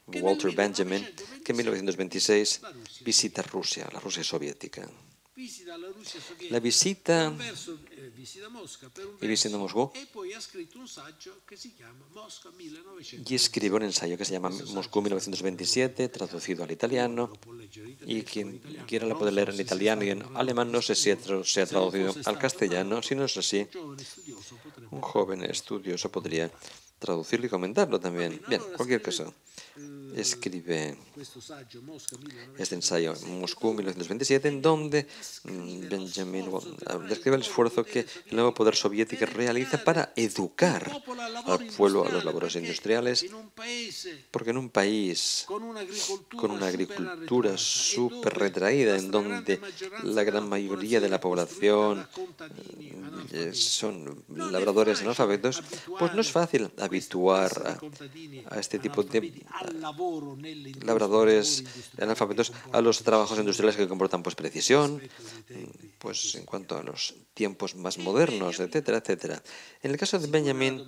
Walter Benjamin, que en 1926 visita Rusia, la Rusia soviética. La visita y visita Moscú y escribe un ensayo que se llama Moscú 1927, traducido al italiano, y quien quiera la puede leer en italiano y en alemán. No sé si se ha traducido al castellano. Si no es así, un joven estudioso podría traducirlo y comentarlo también. Bien, cualquier caso. escribe este ensayo, Moscú 1927, en donde Benjamin describe el esfuerzo que el nuevo poder soviético realiza para educar al pueblo, a los laboreros industriales, porque en un país con una agricultura súper retraída, en donde la gran mayoría de la población son labradores analfabetos, pues no es fácil habituar a este tipo de labradores analfabetos a los trabajos industriales que comportan pues precisión, pues en cuanto a los tiempos más modernos, etcétera, etcétera. En el caso de Benjamin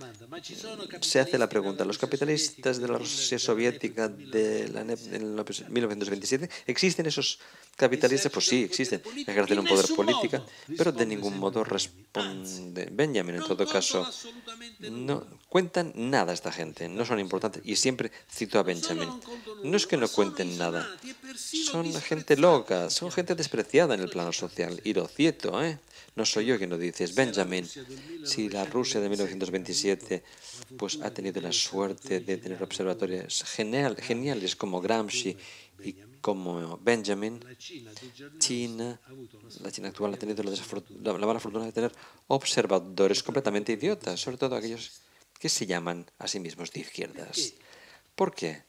se hace la pregunta: ¿los capitalistas de la Rusia soviética de la NEP en 1927 existen esos capitalistas? Pues sí, existen, ejercen un poder político, pero de ningún modo responde Benjamin. En todo caso, no cuentan nada esta gente, no son importantes. Y siempre cito a Benjamin. No es que no cuenten nada, son gente loca, son gente despreciada en el plano social. Y lo cierto, no soy yo quien lo dice, es Benjamin. Si la Rusia de 1927 pues ha tenido la suerte de tener observatorios geniales como Gramsci y como Benjamin, la China actual ha tenido la mala fortuna de tener observadores completamente idiotas, sobre todo aquellos que se llaman a sí mismos de izquierdas. ¿Por qué?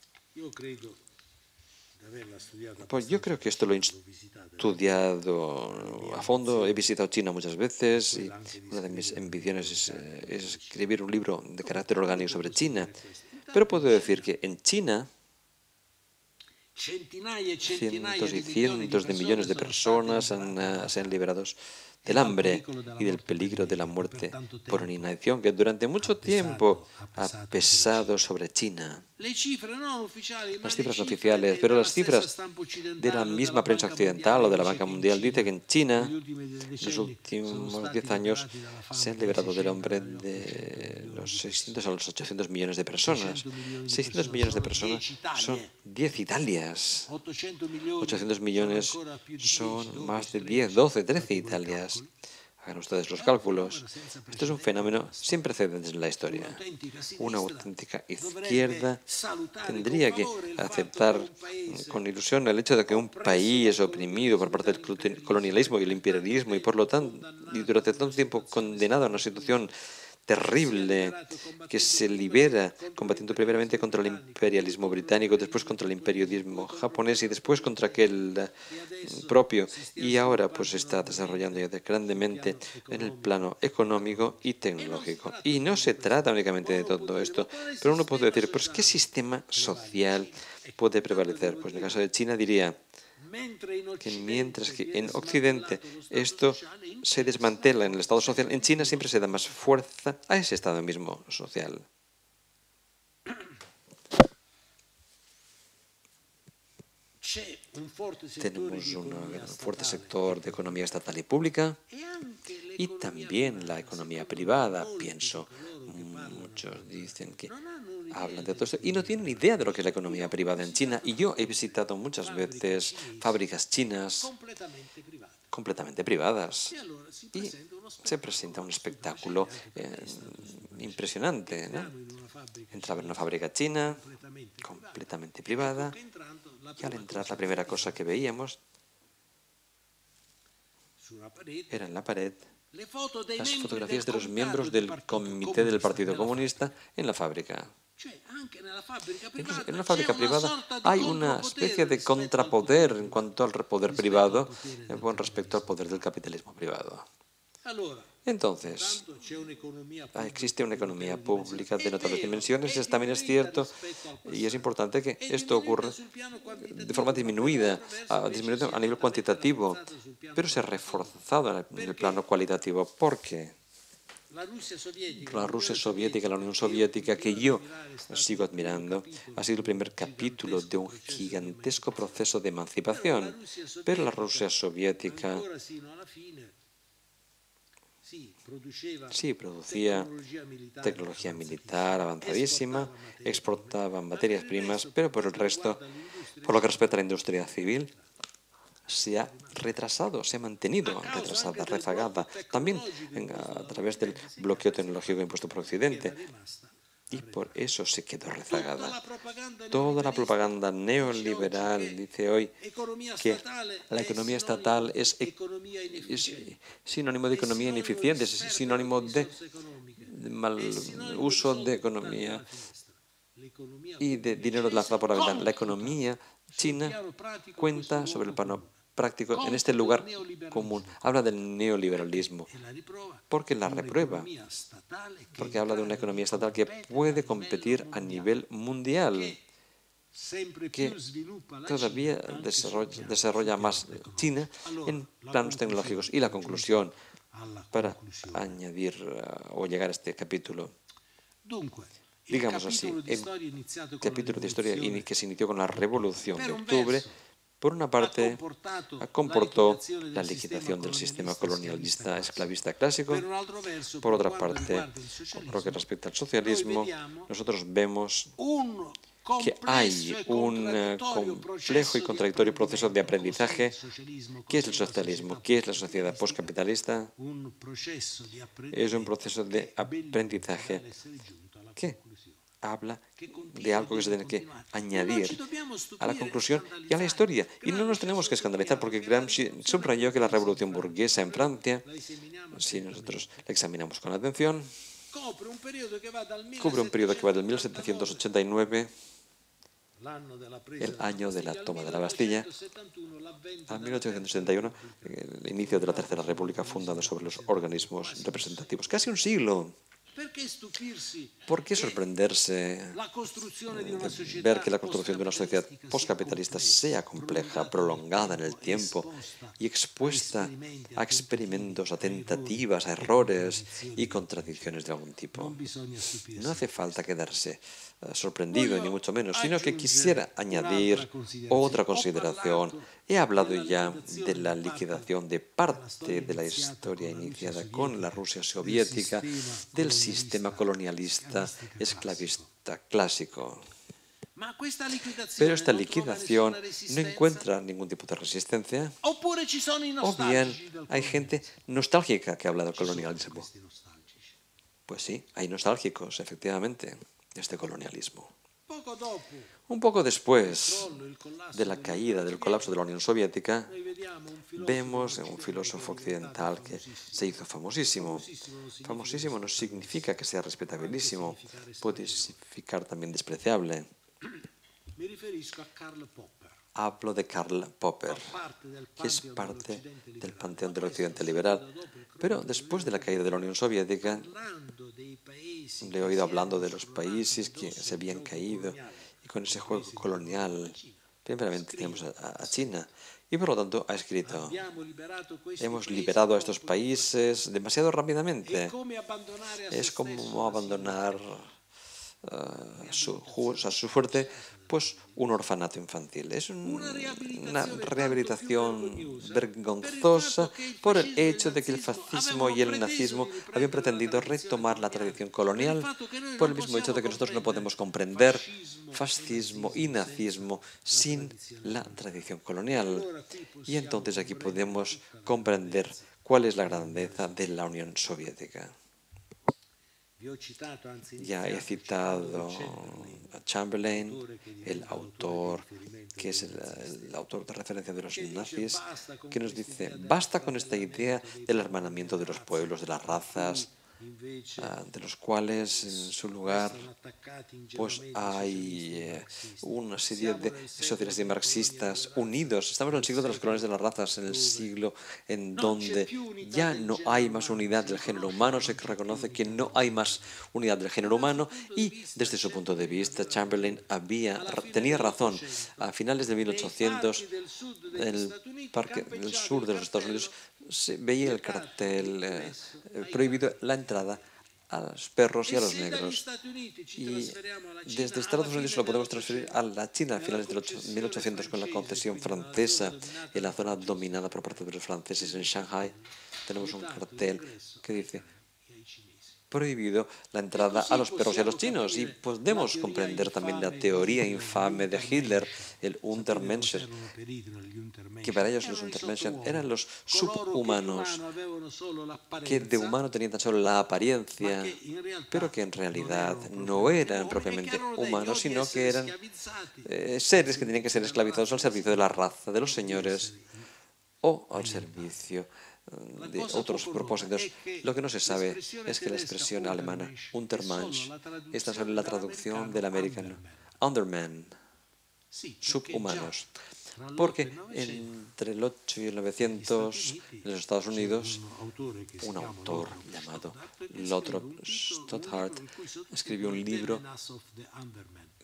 Pues yo creo que esto lo he estudiado a fondo, he visitado China muchas veces y una de mis ambiciones es escribir un libro de carácter orgánico sobre China. Pero puedo decir que en China cientos y cientos de millones de personas se han liberado del hambre y del peligro de la muerte por una inanición que durante mucho tiempo ha pesado sobre China. Las cifras no oficiales, pero las cifras de la misma prensa occidental o de la Banca Mundial dicen que en China, en los últimos 10 años, se han liberado del hambre de los 600 a los 800 millones de personas. 600 millones de personas son 10 Italias. 800 millones son más de 10, 12, 13 Italias. Hagan ustedes los cálculos. Esto es un fenómeno sin precedentes en la historia. Una auténtica izquierda tendría que aceptar con ilusión el hecho de que un país es oprimido por parte del colonialismo y el imperialismo y por lo tanto, y durante tanto tiempo condenado a una situación terrible, que se libera combatiendo primeramente contra el imperialismo británico, después contra el imperialismo japonés y después contra aquel propio, y ahora pues se está desarrollando ya grandemente en el plano económico y tecnológico. Y no se trata únicamente de todo esto, pero uno puede decir, pues ¿qué sistema social puede prevalecer? Pues en el caso de China diría que mientras que en Occidente esto se desmantela en el Estado social, en China siempre se da más fuerza a ese Estado mismo social. Tenemos un fuerte sector de economía estatal y pública y también la economía privada, pienso. Muchos dicen que hablan de todo esto y no tienen ni idea de lo que es la economía privada en China. Y yo he visitado muchas veces fábricas chinas completamente privadas y se presenta un espectáculo impresionante, ¿no? Entraba en una fábrica china completamente privada y al entrar la primera cosa que veíamos era en la pared las fotografías de los miembros del comité del Partido Comunista en la fábrica. Incluso en una fábrica privada hay una especie de contrapoder en cuanto al poder privado con respecto al poder del capitalismo privado. Entonces, existe una economía pública de notables dimensiones, también es cierto, y es importante que esto ocurra de forma disminuida a nivel cuantitativo, pero se ha reforzado en el plano cualitativo. ¿Por qué? La Rusia soviética, la Unión Soviética, que yo sigo admirando, ha sido el primer capítulo de un gigantesco proceso de emancipación, pero la Rusia soviética sí, producía tecnología militar avanzadísima, exportaba materias primas, pero por el resto, por lo que respecta a la industria civil, se ha retrasado, se ha mantenido retrasada, rezagada, también a través del bloqueo tecnológico impuesto por Occidente. y por eso se quedó rezagada. Toda la propaganda neoliberal dice hoy que la economía estatal es sinónimo de economía ineficiente, es sinónimo de mal uso de economía y de dinero lanzado por la ventana. La economía china cuenta sobre el plano práctico en este lugar común. Habla del neoliberalismo porque la reprueba, porque habla de una economía estatal que puede competir a nivel mundial, que todavía desarrolla más China en planos tecnológicos. Y la conclusión, para añadir o llegar a este capítulo, digamos así, el capítulo de historia que se inició con la Revolución de Octubre, por una parte, comportó la liquidación del sistema colonialista esclavista clásico. Por otra parte, con lo que respecta al socialismo, nosotros vemos que hay un complejo y contradictorio proceso de aprendizaje. ¿Qué es el socialismo? ¿Qué es la sociedad postcapitalista? Es un proceso de aprendizaje que habla de algo que se tiene que añadir a la conclusión y a la historia. Y no nos tenemos que escandalizar porque Gramsci subrayó que la revolución burguesa en Francia, si nosotros la examinamos con atención, cubre un periodo que va del 1789, el año de la toma de la Bastilla, a 1871, el inicio de la Tercera República fundada sobre los organismos representativos. Casi un siglo. ¿Por qué sorprenderse de ver que la construcción de una sociedad postcapitalista sea compleja, prolongada en el tiempo y expuesta a experimentos, a tentativas, a errores y contradicciones de algún tipo? No hace falta quedarse sorprendido, ni mucho menos, sino que quisiera añadir otra consideración. He hablado ya de la liquidación de parte de la historia iniciada con la Rusia soviética, del sistema colonialista esclavista clásico. Pero esta liquidación no encuentra ningún tipo de resistencia, o bien hay gente nostálgica que habla del colonialismo. Pues sí, hay nostálgicos, efectivamente, de este colonialismo. Un poco después de la caída, del colapso de la Unión Soviética, vemos un filósofo occidental que se hizo famosísimo. Famosísimo no significa que sea respetabilísimo, puede significar también despreciable. Hablo de Karl Popper, que es parte del panteón del occidente liberal. Pero después de la caída de la Unión Soviética, le he oído hablando de los países que se habían caído y con ese juego colonial, primeramente tenemos a China. Y por lo tanto ha escrito, hemos liberado a estos países demasiado rápidamente. Es como abandonar a su suerte, pues un orfanato infantil. Es una rehabilitación vergonzosa por el hecho de que el fascismo y el nazismo habían pretendido retomar la tradición colonial, por el mismo hecho de que nosotros no podemos comprender fascismo y nazismo sin la tradición colonial. Y entonces aquí podemos comprender cuál es la grandeza de la Unión Soviética. Ya he citado a Chamberlain, el autor, que es el autor de referencia de los nazis, que nos dice, basta con esta idea del hermanamiento de los pueblos, de las razas, de los cuales en su lugar pues hay una serie de socialistas y marxistas unidos. Estamos en el siglo de las colonias de las razas, en el siglo en donde ya no hay más unidad del género humano, se reconoce que no hay más unidad del género humano y desde su punto de vista Chamberlain tenía razón. A finales de 1800 en el parque del sur de los Estados Unidos se veía el cartel prohibido la entrada a los perros y a los negros. Y desde Estados Unidos lo podemos transferir a la China a finales de 1800 con la concesión francesa en la zona dominada por parte de los franceses en Shanghai. Tenemos un cartel que dice prohibido la entrada a los perros y a los chinos. Y podemos comprender también la teoría infame de Hitler, el Untermenschen, que para ellos los Untermenschen eran los subhumanos, que de humano tenían tan solo la apariencia, pero que en realidad no eran propiamente humanos, sino que eran seres que tenían que ser esclavizados al servicio de la raza de los señores o al servicio de otros propósitos. Lo que no se sabe es que la expresión alemana Untermensch está sobre la traducción del americano Underman, subhumanos, porque entre el 8 y el 900 en los Estados Unidos un autor llamado Lothrop Stothard escribió un libro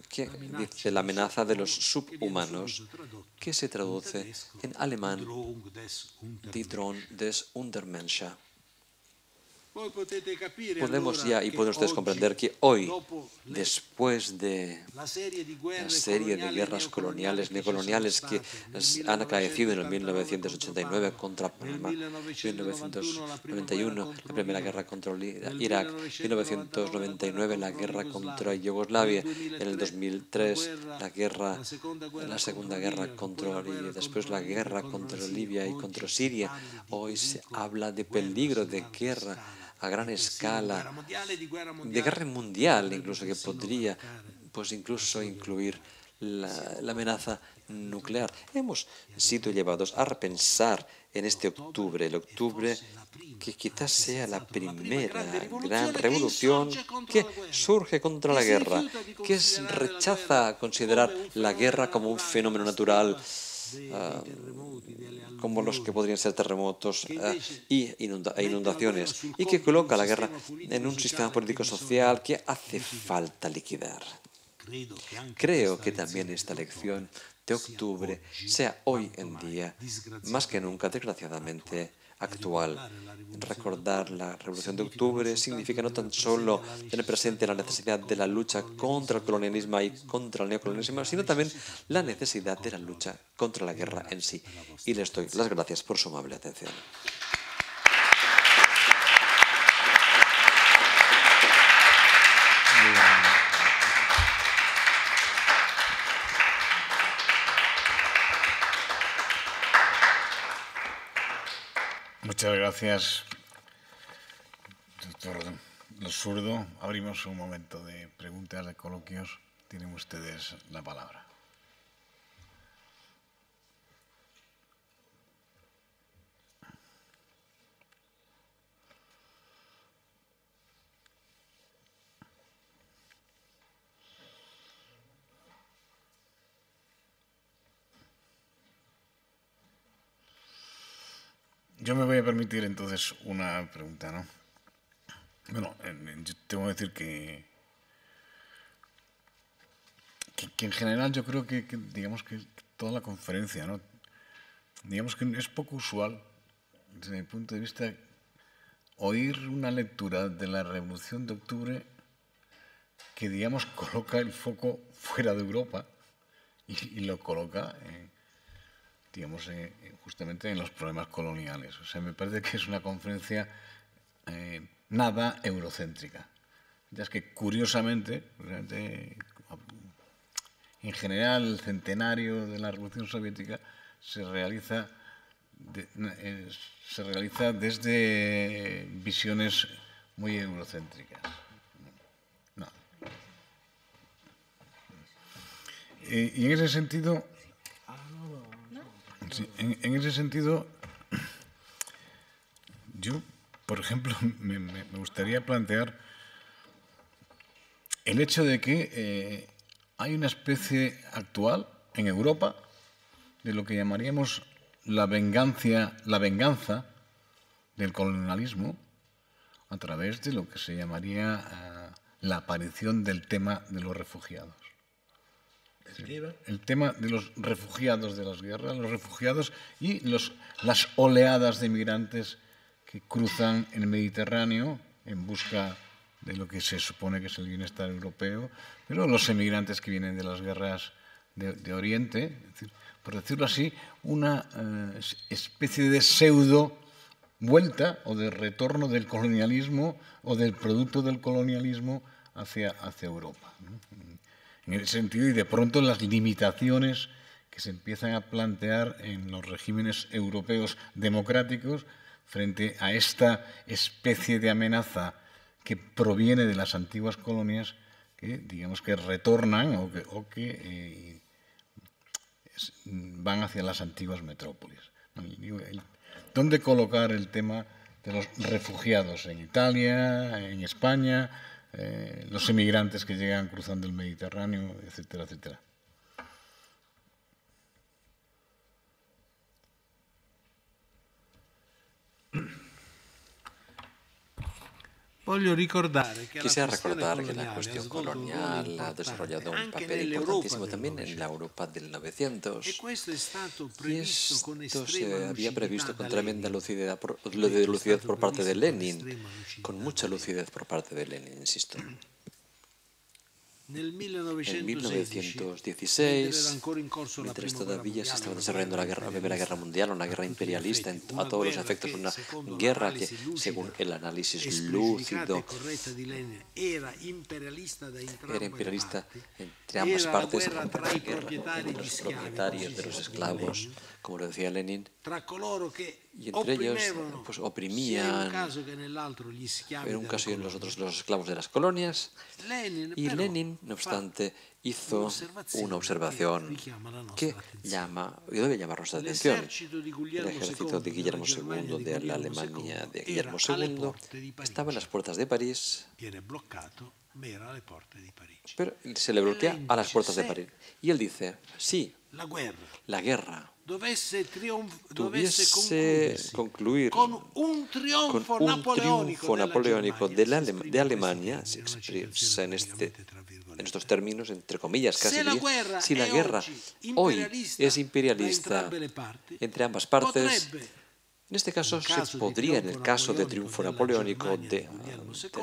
que dice La amenaza de los subhumanos, que se traduce en alemán Die Drohung des Untermenschen. Podemos ya y pueden ustedes comprender que hoy, después de la serie de guerras coloniales, neocoloniales que han acaecido en el 1989 contra Panamá, 1991 la primera guerra contra Irak, 1999 la guerra contra Yugoslavia, en el 2003 la segunda guerra contra Libia, después la guerra contra Libia y contra Siria. Hoy se habla de peligro de guerra a gran escala, de guerra mundial, incluso que podría pues incluso incluir la amenaza nuclear. Hemos sido llevados a repensar en este octubre, el octubre que quizás sea la primera gran revolución que surge contra la guerra, que rechaza considerar la guerra como un fenómeno natural, como los que podrían ser terremotos e inundaciones, y que coloca la guerra en un sistema político-social que hace falta liquidar. Creo que también esta lección de octubre sea hoy en día, más que nunca, desgraciadamente, actual. Recordar la Revolución de Octubre significa no tan solo tener presente la necesidad de la lucha contra el colonialismo y contra el neocolonialismo, sino también la necesidad de la lucha contra la guerra en sí. Y les doy las gracias por su amable atención. Muchas gracias, doctor Losurdo. Abrimos un momento de preguntas, de coloquios. Tienen ustedes la palabra. Yo me voy a permitir entonces una pregunta, ¿no? Bueno, yo tengo que decir que en general yo creo que digamos que toda la conferencia, ¿no? Digamos que es poco usual, desde mi punto de vista, oír una lectura de la Revolución de Octubre que, digamos, coloca el foco fuera de Europa y lo coloca digamos, justamente en los problemas coloniales. O sea, me parece que es una conferencia nada eurocéntrica. Ya es que, curiosamente, en general, el centenario de la Revolución Soviética se realiza desde visiones muy eurocéntricas. No. Y en ese sentido... Sí, en ese sentido, yo, por ejemplo, me gustaría plantear el hecho de que hay una especie actual en Europa de lo que llamaríamos la venganza del colonialismo a través de lo que se llamaría la aparición del tema de los refugiados. El tema de los refugiados de las guerras, los refugiados y las oleadas de migrantes que cruzan el Mediterráneo en busca de lo que se supone que es el bienestar europeo, pero los emigrantes que vienen de las guerras de Oriente, es decir, por decirlo así, una especie de pseudo vuelta o de retorno del colonialismo o del producto del colonialismo hacia Europa, ¿no? En ese sentido, y de pronto las limitaciones que se empiezan a plantear en los regímenes europeos democráticos frente a esta especie de amenaza que proviene de las antiguas colonias que, digamos, que retornan o que van hacia las antiguas metrópolis. ¿Dónde colocar el tema de los refugiados? ¿En Italia, en España, los emigrantes que llegan cruzando el Mediterráneo, etcétera, etcétera? Quisiera recordar que la cuestión colonial ha desarrollado un papel importantísimo también en la Europa del 900. Y esto se había previsto con tremenda lucidez por parte de Lenin, con mucha lucidez por parte de Lenin, insisto. En 1916, mientras todavía se estaba desarrollando la Primera Guerra Mundial, una guerra imperialista a todos los efectos, una guerra que, según el análisis lúcido, era imperialista entre ambas partes, una guerra entre los propietarios de los esclavos, como lo decía Lenin, y entre ellos pues, oprimían, en un caso y en los otros, los esclavos de las colonias. Y Lenin, no obstante, hizo una observación que debe llamar nuestra atención. El ejército de Guillermo II, de la Alemania de Guillermo II, estaba en las puertas de París, pero se le bloquea a las puertas de París. Y él dice, si la guerra tuviese concluir con un triunfo napoleónico de Alemania, se expresa en estos términos, entre comillas, casi diría, si la guerra hoy es imperialista entre ambas partes, en este caso se podría, en el caso de triunfo napoleónico de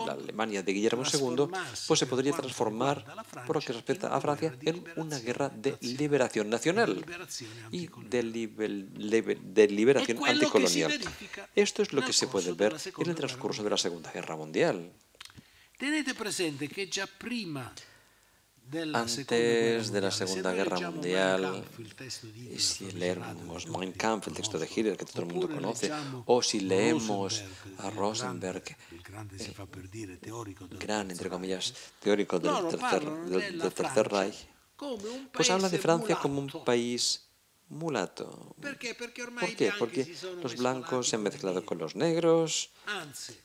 la Alemania de Guillermo II, pues se podría transformar, por lo que respecta a Francia, en una guerra de liberación nacional y de liberación anticolonial. Esto es lo que se puede ver en el transcurso de la Segunda Guerra Mundial. Tenete presente que ya prima Antes de la Segunda Guerra Mundial, y si leemos Mein Kampf, el texto de Hitler que todo el mundo conoce, o si leemos a Rosenberg, el gran, entre comillas, teórico del Tercer Reich, pues habla de Francia como un país mulato. ¿Por qué? Porque los blancos se han mezclado con los negros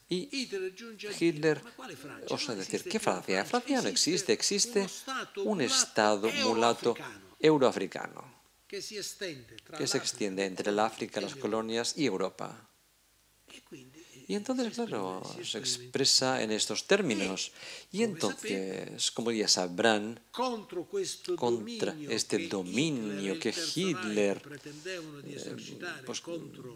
y Hitler osa decir, ¿qué Francia? Francia no existe, existe un Estado mulato euroafricano que se extiende entre el África, las colonias y Europa. Y entonces, claro, se expresa en estos términos. Y entonces, como ya sabrán, contra este dominio que Hitler pues,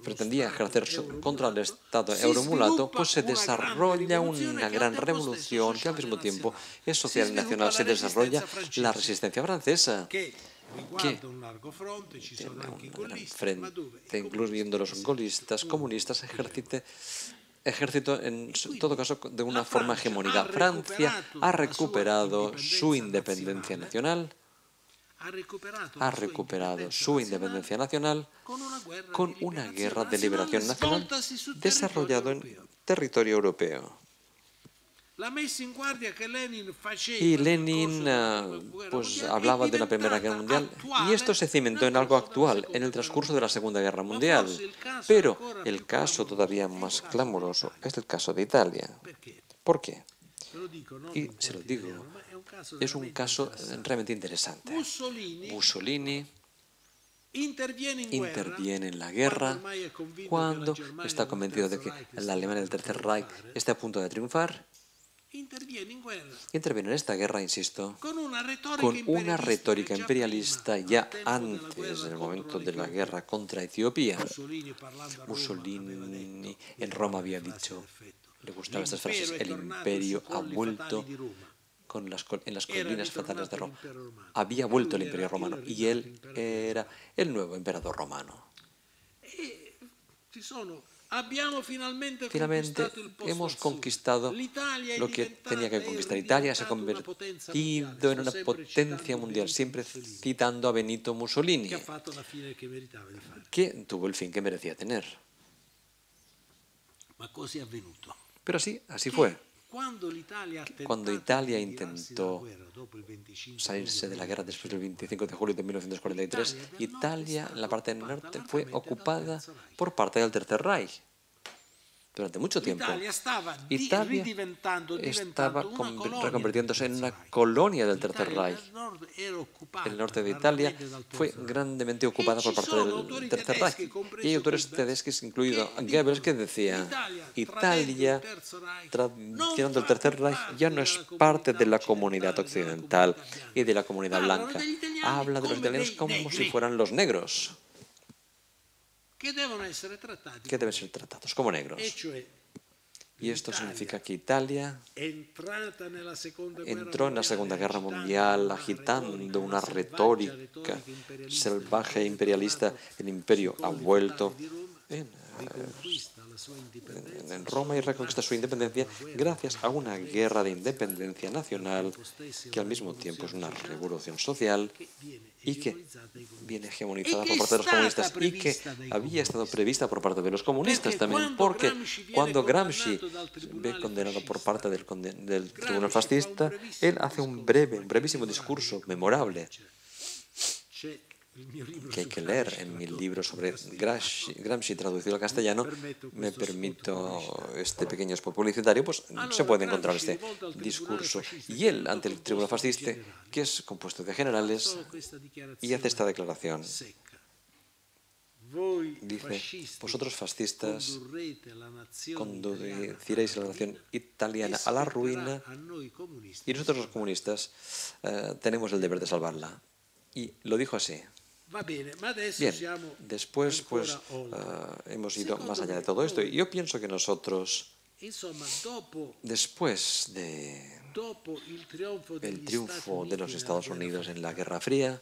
pretendía ejercer contra el Estado euromulato, pues se desarrolla una gran revolución que al mismo tiempo es social y nacional. Se desarrolla la resistencia francesa, que tiene un gran frente, incluyendo los gaullistas, comunistas, ejército, en todo caso, de una forma hegemónica. Francia ha recuperado su independencia nacional, con una guerra de liberación nacional desarrollada en territorio europeo. Y Lenin pues, hablaba de una Primera Guerra Mundial, y esto se cimentó en algo actual, en el transcurso de la Segunda Guerra Mundial. Pero el caso todavía más clamoroso es el caso de Italia. ¿Por qué? Y se lo digo, es un caso realmente interesante. Mussolini interviene en la guerra cuando está convencido de que la Alemania del Tercer Reich está a punto de triunfar. Interviene en esta guerra, insisto, con una retórica imperialista ya antes, en el momento de la guerra contra Etiopía. Mussolini en Roma había dicho, le gustaban estas frases, el imperio ha vuelto en las colinas fatales de Roma. Había vuelto el imperio romano y él era el nuevo emperador romano. Finalmente hemos conquistado lo que tenía que conquistar. Italia se ha convertido en una potencia mundial, siempre citando a Benito Mussolini, que tuvo el fin que merecía tener. Pero sí, así fue. Cuando Italia intentó salirse de la guerra después del 25 de julio de 1943, Italia, en la parte del norte, fue ocupada por parte del Tercer Reich. Durante mucho tiempo, Italia estaba reconvirtiéndose en una colonia del Tercer Reich. El norte de Italia fue grandemente ocupada por parte del Tercer Reich. Y hay autores tedescos, incluido Goebbels, que decía: Italia, traicionando el Tercer Reich, ya no es parte de la comunidad occidental y de la comunidad blanca. Habla de los italianos como si fueran los negros, que deben ser tratados como negros. Y esto significa que Italia entró en la Segunda Guerra Mundial agitando una retórica salvaje e imperialista. El imperio ha vuelto en Roma y reconquista su independencia gracias a una guerra de independencia nacional que al mismo tiempo es una revolución social y que viene hegemonizada por parte de los comunistas y que había estado prevista por parte de los comunistas también, porque cuando Gramsci ve condenado por parte del tribunal fascista, él hace un brevísimo discurso memorable que hay que leer en mi libro sobre Gramsci traducido al castellano. Me permito este pequeño spot publicitario, pues se puede encontrar este discurso. Y él, ante el tribunal fascista, que es compuesto de generales, y hace esta declaración. Dice: vosotros fascistas conduciréis a la nación italiana a la ruina y nosotros los comunistas tenemos el deber de salvarla. Y lo dijo así. Bien, después pues hemos ido más allá de todo esto. Y yo pienso que nosotros, después del triunfo de los Estados Unidos en la Guerra Fría,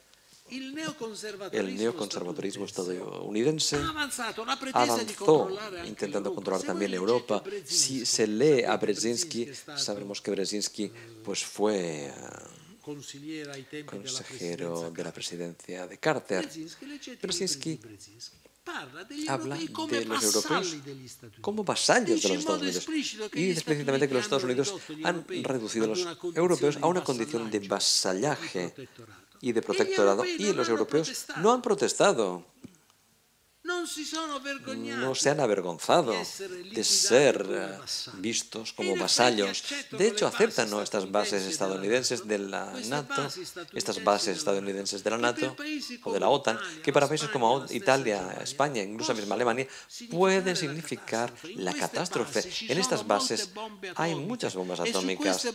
el neoconservadurismo estadounidense avanzó intentando controlar también Europa. Si se lee a Brzezinski, sabremos que Brzezinski pues fue consejero de la presidencia de Carter. Brzezinski habla de los europeos como vasallos de los Estados Unidos y dice explícitamente que los Estados Unidos han reducido a los europeos a una condición de vasallaje y de protectorado, y los europeos no han protestado. No se han avergonzado de ser vistos como vasallos. De hecho, aceptan estas bases estadounidenses de la NATO, o de la OTAN, que para países como Italia, España, incluso misma Alemania, pueden significar la catástrofe. En estas bases hay muchas bombas atómicas,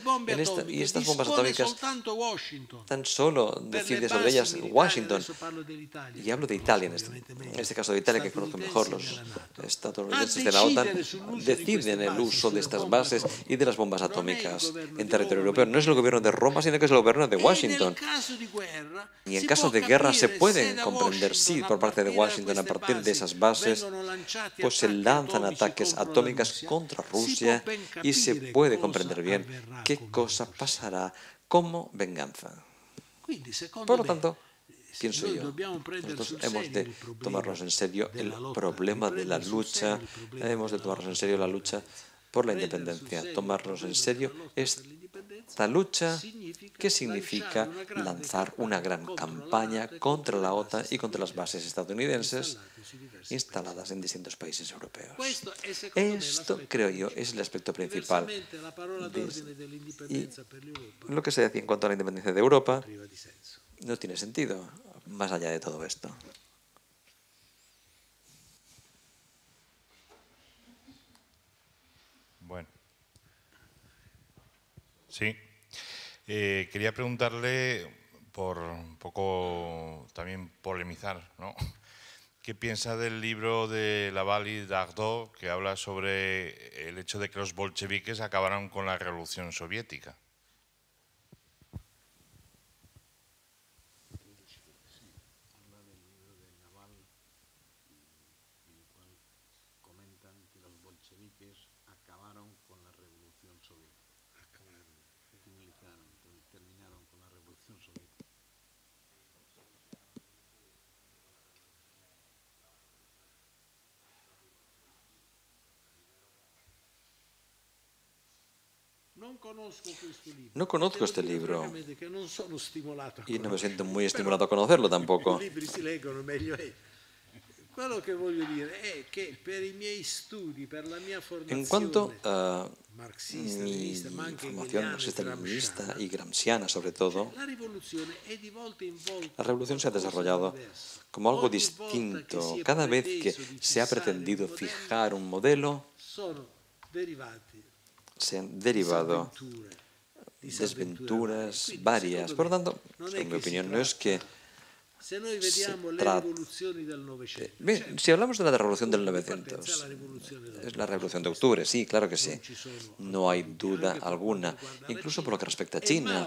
y estas bombas atómicas tan solo decide sobre ellas Washington. Y hablo de Italia, en este caso de Italia, que conozco mejor. Los estadounidenses de la OTAN deciden el uso de estas bases y de las bombas atómicas en territorio europeo. No es el gobierno de Roma, sino que es el gobierno de Washington. Y en caso de guerra se puede comprender, sí, por parte de Washington, a partir de esas bases, pues se lanzan ataques atómicos contra Rusia y se puede comprender bien qué cosa pasará como venganza. Por lo tanto, pienso yo, nosotros hemos de tomarnos en serio el problema de la lucha, hemos de tomarnos en serio la lucha por la independencia, tomarnos en serio esta lucha que significa lanzar una gran campaña contra la OTAN y contra las bases estadounidenses instaladas en distintos países europeos. Esto, creo yo, es el aspecto principal. Y lo que se decía en cuanto a la independencia de Europa no tiene sentido más allá de todo esto. Bueno. Sí. Quería preguntarle, por un poco también polemizar, ¿no? ¿Qué piensa del libro de Laval y Dardot, que habla sobre el hecho de que los bolcheviques acabaron con la revolución soviética? No conozco este libro y no me siento muy estimulado a conocerlo tampoco. En cuanto a mi formación marxista-leninista y gramsciana, sobre todo, la revolución se ha desarrollado como algo distinto. Cada vez que se ha pretendido fijar un modelo, se han derivado desventuras varias. Por lo tanto, en mi opinión, no es que se trate... Bien, si hablamos de la revolución del 900, es la revolución de octubre, sí, claro que sí. No hay duda alguna, incluso por lo que respecta a China.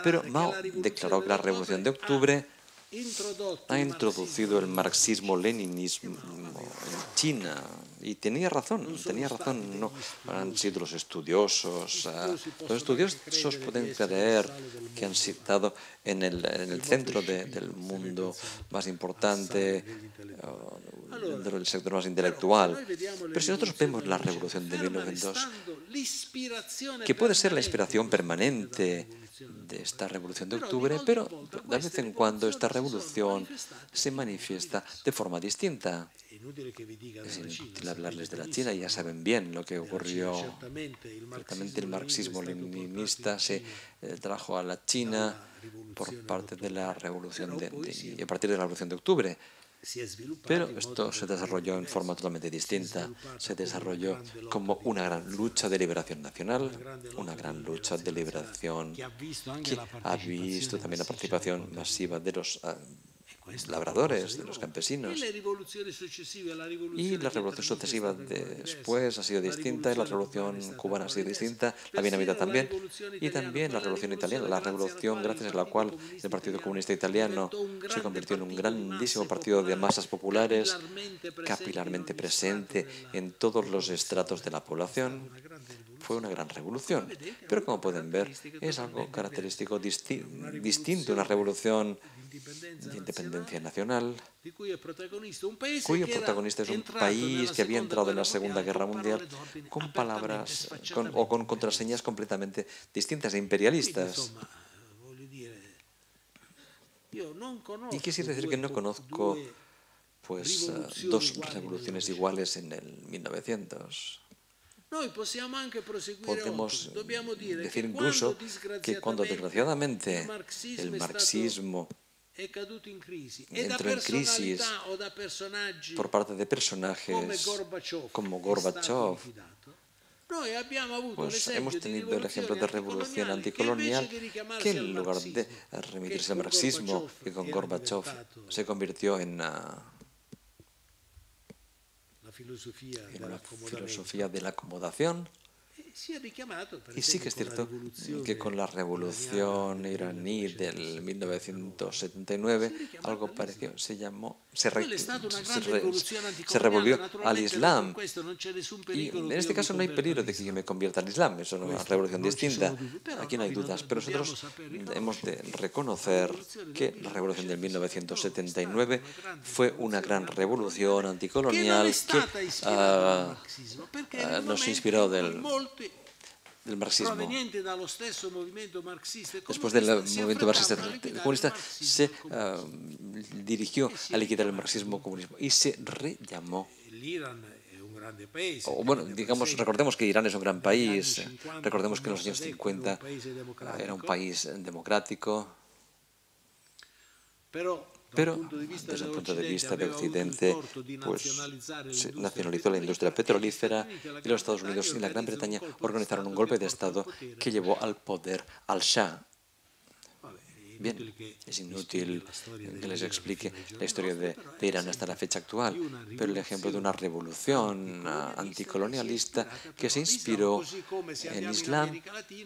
Pero Mao declaró que la revolución de octubre ha introducido el marxismo-leninismo en China. Y tenía razón, no han sido los estudiosos. Los estudiosos pueden creer que han estado en el centro del mundo más importante, dentro del sector más intelectual. Pero si nosotros vemos la revolución de 1902, que puede ser la inspiración permanente de esta revolución de octubre, pero de vez en cuando esta revolución se manifiesta de forma distinta. Es inútil hablarles de la China, ya saben bien lo que ocurrió. Ciertamente el marxismo-leninista se trajo a la China por parte de la revolución y a partir de la revolución de octubre. Pero esto se desarrolló en forma totalmente distinta. Se desarrolló como una gran lucha de liberación nacional, una gran lucha de liberación que ha visto también la participación masiva de los labradores, de los campesinos. Y la revolución sucesiva después ha sido distinta, y la revolución cubana ha sido distinta, la vietnamita también, y también la revolución italiana, la revolución gracias a la cual el Partido Comunista Italiano se convirtió en un grandísimo partido de masas populares, capilarmente presente en todos los estratos de la población. Fue una gran revolución, pero como pueden ver, es algo característico distinto, una revolución de independencia nacional, cuyo protagonista es un país que había entrado en la Segunda Guerra Mundial con palabras o con contraseñas completamente distintas e imperialistas. Y quisiera decir que no conozco pues dos revoluciones iguales en el 1900. Podemos decir incluso que cuando desgraciadamente el marxismo entró en crisis por parte de personajes como Gorbachev, pues hemos tenido el ejemplo de revolución anticolonial que en lugar de remitirse al marxismo, que con Gorbachev se convirtió en una filosofía de la acomodación. Y sí que es cierto que con la revolución iraní del 1979 algo parecido se revolvió al Islam. Y en este caso no hay peligro de que yo me convierta al Islam, es una revolución distinta. Aquí no hay dudas, pero nosotros hemos de reconocer que la revolución del 1979 fue una gran revolución anticolonial que nos inspiró del marxismo. Después del movimiento marxista comunista se dirigió a liquidar el marxismo-comunismo y se rellamó. Bueno, digamos, recordemos que Irán es un gran país, recordemos que en los años 50 era un país democrático, pero desde el punto de vista de Occidente, pues se nacionalizó la industria petrolífera y los Estados Unidos y la Gran Bretaña organizaron un golpe de Estado que llevó al poder al Shah. Bien, es inútil que les explique la historia de Irán hasta la fecha actual, pero el ejemplo de una revolución anticolonialista que se inspiró en Islam,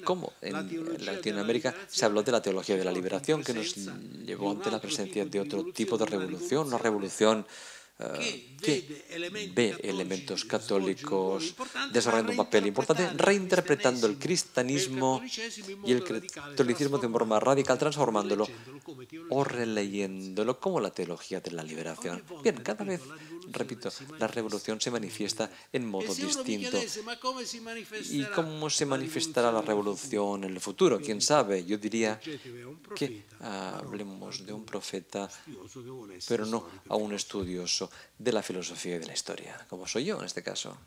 como en Latinoamérica se habló de la teología de la liberación, que nos llevó ante la presencia de otro tipo de revolución, una revolución que ve elementos católicos desarrollando un papel importante, reinterpretando el cristianismo y el catolicismo de forma radical, transformándolo o releyéndolo como la teología de la liberación. Bien, cada vez repito, la revolución se manifiesta en modo distinto. ¿Y cómo se manifestará la revolución en el futuro? ¿Quién sabe? Yo diría que hablemos de un profeta, pero no a un estudioso de la filosofía y de la historia, como soy yo en este caso.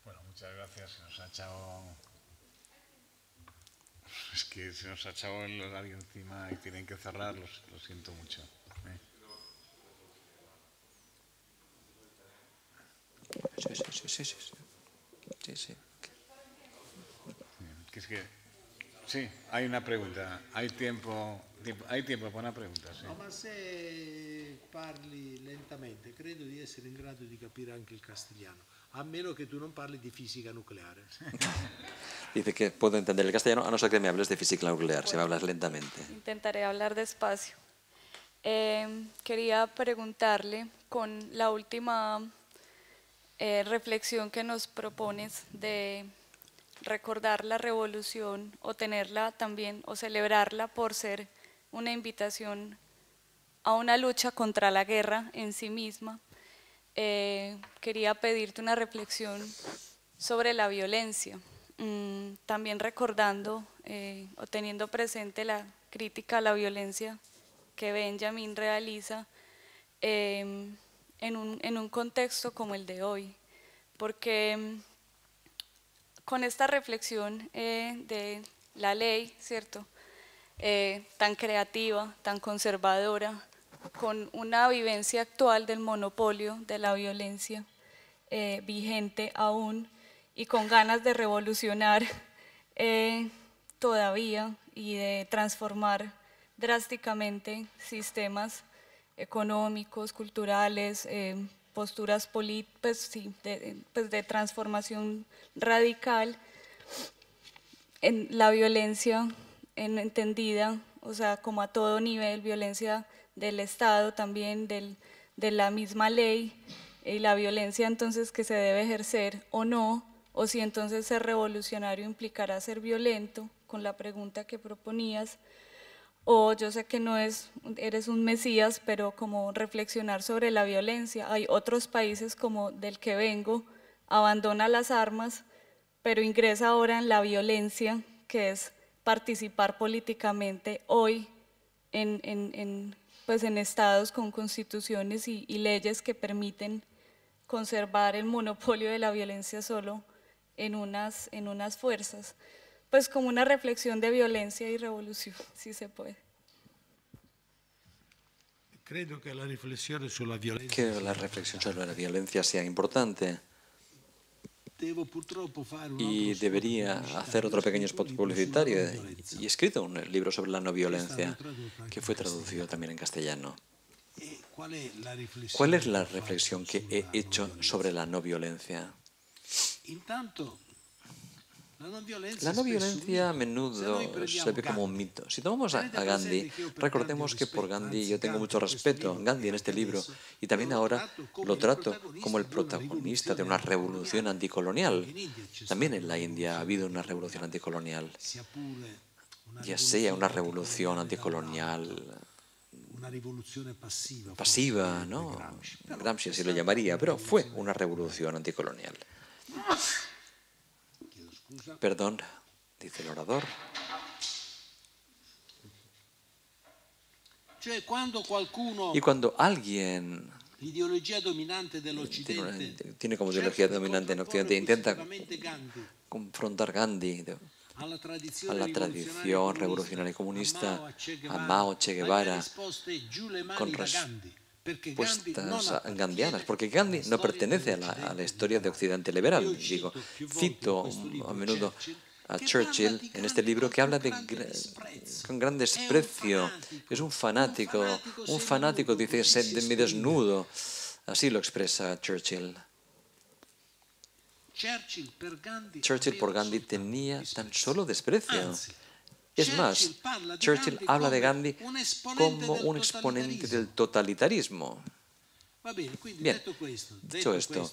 Bueno, muchas gracias. Se nos ha echado... Es que se nos ha echado el horario encima y tienen que cerrar, lo siento mucho. Sí. Sí, hay una pregunta. Hay tiempo para una pregunta. Sì. No, ma se parli lentamente, credo di essere in grado di capire anche il castigliano, a meno che tu non parli di fisica nucleare. Dice que puedo entender el castellano, a no ser que me hables de física nuclear, si me hablas lentamente. Intentaré hablar despacio. Quería preguntarle, con la última reflexión que nos propones de recordar la revolución o tenerla también o celebrarla por ser una invitación a una lucha contra la guerra en sí misma, quería pedirte una reflexión sobre la violencia, también recordando o teniendo presente la crítica a la violencia que Benjamin realiza en un contexto como el de hoy, porque con esta reflexión de la ley, ¿cierto?, tan creativa, tan conservadora, con una vivencia actual del monopolio de la violencia vigente aún y con ganas de revolucionar todavía y de transformar drásticamente sistemas económicos, culturales, posturas políticas, de transformación radical en la violencia entendida, o sea, como a todo nivel, violencia del Estado también, de la misma ley, y la violencia entonces que se debe ejercer o no, o si entonces ser revolucionario implicará ser violento, con la pregunta que proponías, o yo sé que no eres un mesías, pero como reflexionar sobre la violencia. Hay otros países como del que vengo, abandona las armas, pero ingresa ahora en la violencia, que es participar políticamente hoy en estados con constituciones y leyes que permiten conservar el monopolio de la violencia solo en unas fuerzas. Pues como una reflexión de violencia y revolución, si se puede. Creo que la reflexión sobre la violencia sea importante. Y debería hacer otro pequeño spot publicitario. Y he escrito un libro sobre la no violencia, que fue traducido también en castellano. ¿Cuál es la reflexión que he hecho sobre la no violencia? La no violencia a menudo se ve como un mito. Si tomamos a Gandhi, recordemos que por Gandhi yo tengo mucho respeto. Gandhi en este libro, y también ahora lo trato como el protagonista de una revolución anticolonial. También en la India ha habido una revolución anticolonial. Ya sea una revolución anticolonial pasiva, ¿no? Gramsci así lo llamaría, pero fue una revolución anticolonial. Perdón, dice el orador. Y cuando alguien tiene como ideología dominante en Occidente, intenta confrontar Gandhi a la tradición revolucionaria comunista, a Mao, Che Guevara, con respuestas gandianas, porque Gandhi no pertenece a la historia de Occidente liberal. Digo, cito a menudo a Churchill en este libro, que habla con gran desprecio. Es un fanático, dice, sed de mi desnudo. Así lo expresa Churchill. Churchill por Gandhi tenía tan solo desprecio. Es más, Churchill habla de Gandhi como un exponente del totalitarismo. Bien, dicho esto,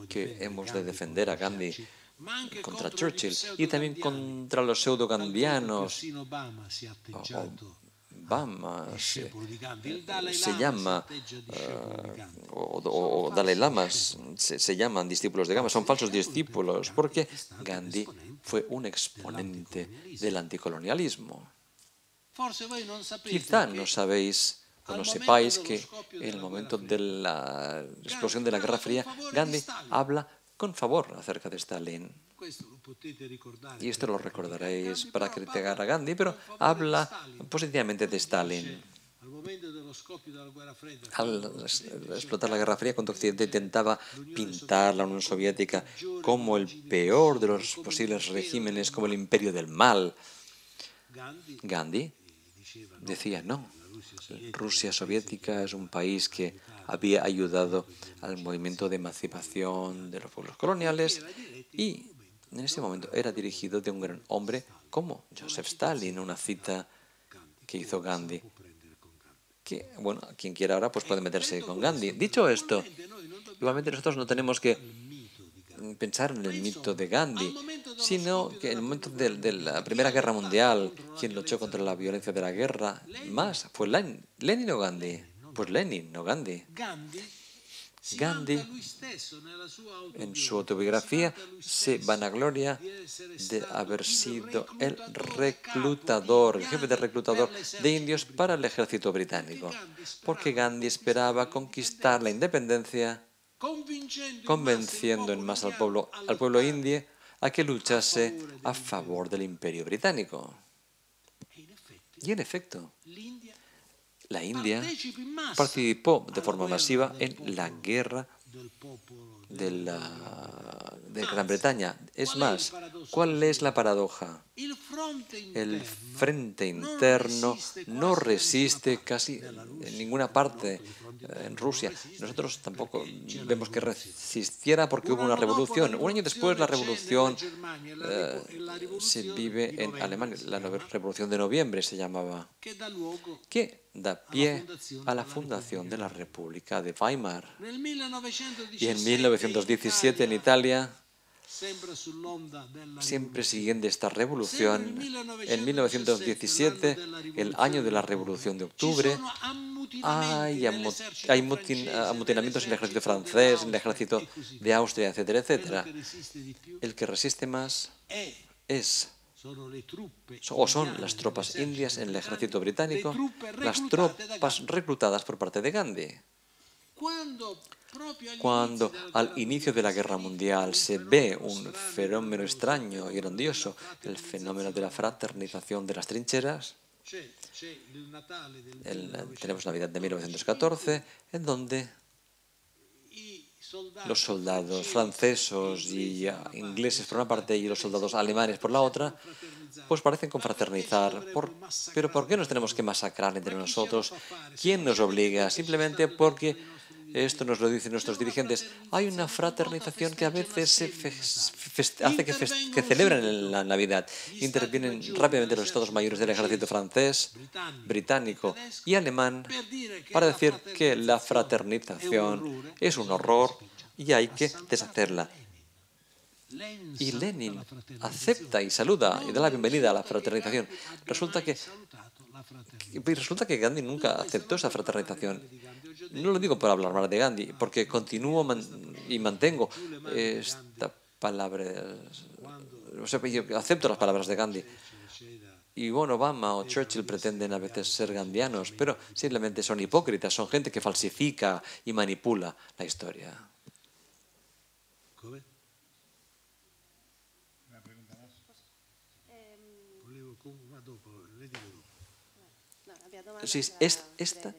que hemos de defender a Gandhi contra Churchill y también contra los pseudo-gandianos. Bama se llama, o Dalai Lamas se llaman discípulos de Gandhi, son falsos discípulos, porque Gandhi fue un exponente del anticolonialismo. Quizá no sabéis o no sepáis que en el momento de la explosión de la Guerra Fría, Gandhi habla con favor acerca de Stalin. Y esto lo recordaréis para criticar a Gandhi, pero habla positivamente de Stalin. Al explotar la Guerra Fría, cuando Occidente intentaba pintar la Unión Soviética como el peor de los posibles regímenes, como el imperio del mal, Gandhi decía no. Rusia soviética es un país que había ayudado al movimiento de emancipación de los pueblos coloniales y en ese momento era dirigido de un gran hombre como Joseph Stalin, una cita que hizo Gandhi. Que, bueno, quien quiera ahora pues puede meterse con Gandhi. Dicho esto, igualmente nosotros no tenemos que pensar en el mito de Gandhi, sino que en el momento de la Primera Guerra Mundial, quien luchó contra la violencia de la guerra, más fue Lenin o Gandhi. Pues Lenin, no Gandhi. Gandhi, en su autobiografía, se vanagloria de haber sido el reclutador, el jefe de reclutador de indios para el ejército británico, porque Gandhi esperaba conquistar la independencia convenciendo en masa al pueblo indio a que luchase a favor del imperio británico. Y en efecto, la India participó de forma masiva en la guerra de Gran Bretaña. Es más, ¿cuál es la paradoja? El frente interno no resiste casi en ninguna parte en Rusia. Nosotros tampoco vemos que resistiera porque hubo una revolución. Un año después la revolución se vive en Alemania. La Revolución de Noviembre se llamaba, que da pie a la fundación de la República de Weimar. Y en 1917 en Italia, siempre siguiendo esta revolución, en 1917, el año de la Revolución de Octubre, hay amotinamientos en el ejército francés, en el ejército de Austria, etcétera, etcétera. El que resiste más son las tropas indias en el ejército británico, las tropas reclutadas por parte de Gandhi. Cuando al inicio de la Guerra Mundial se ve un fenómeno extraño y grandioso, el fenómeno de la fraternización de las trincheras, tenemos Navidad de 1914, en donde los soldados franceses y ingleses por una parte y los soldados alemanes por la otra, pues parecen confraternizar. Pero ¿por qué nos tenemos que masacrar entre nosotros? ¿Quién nos obliga? Simplemente porque, esto nos lo dicen nuestros dirigentes, hay una fraternización que a veces hace que celebren la Navidad. Intervienen rápidamente los estados mayores del ejército francés, británico y alemán para decir que la fraternización es un horror y hay que deshacerla. Y Lenin acepta y saluda y da la bienvenida a la fraternización. Resulta que Gandhi nunca aceptó esa fraternización. No lo digo por hablar mal de Gandhi, porque continúo y mantengo esta palabra. Yo acepto las palabras de Gandhi. Y bueno, Obama o Churchill pretenden a veces ser gandianos, pero simplemente son hipócritas, son gente que falsifica y manipula la historia. Sí, esta.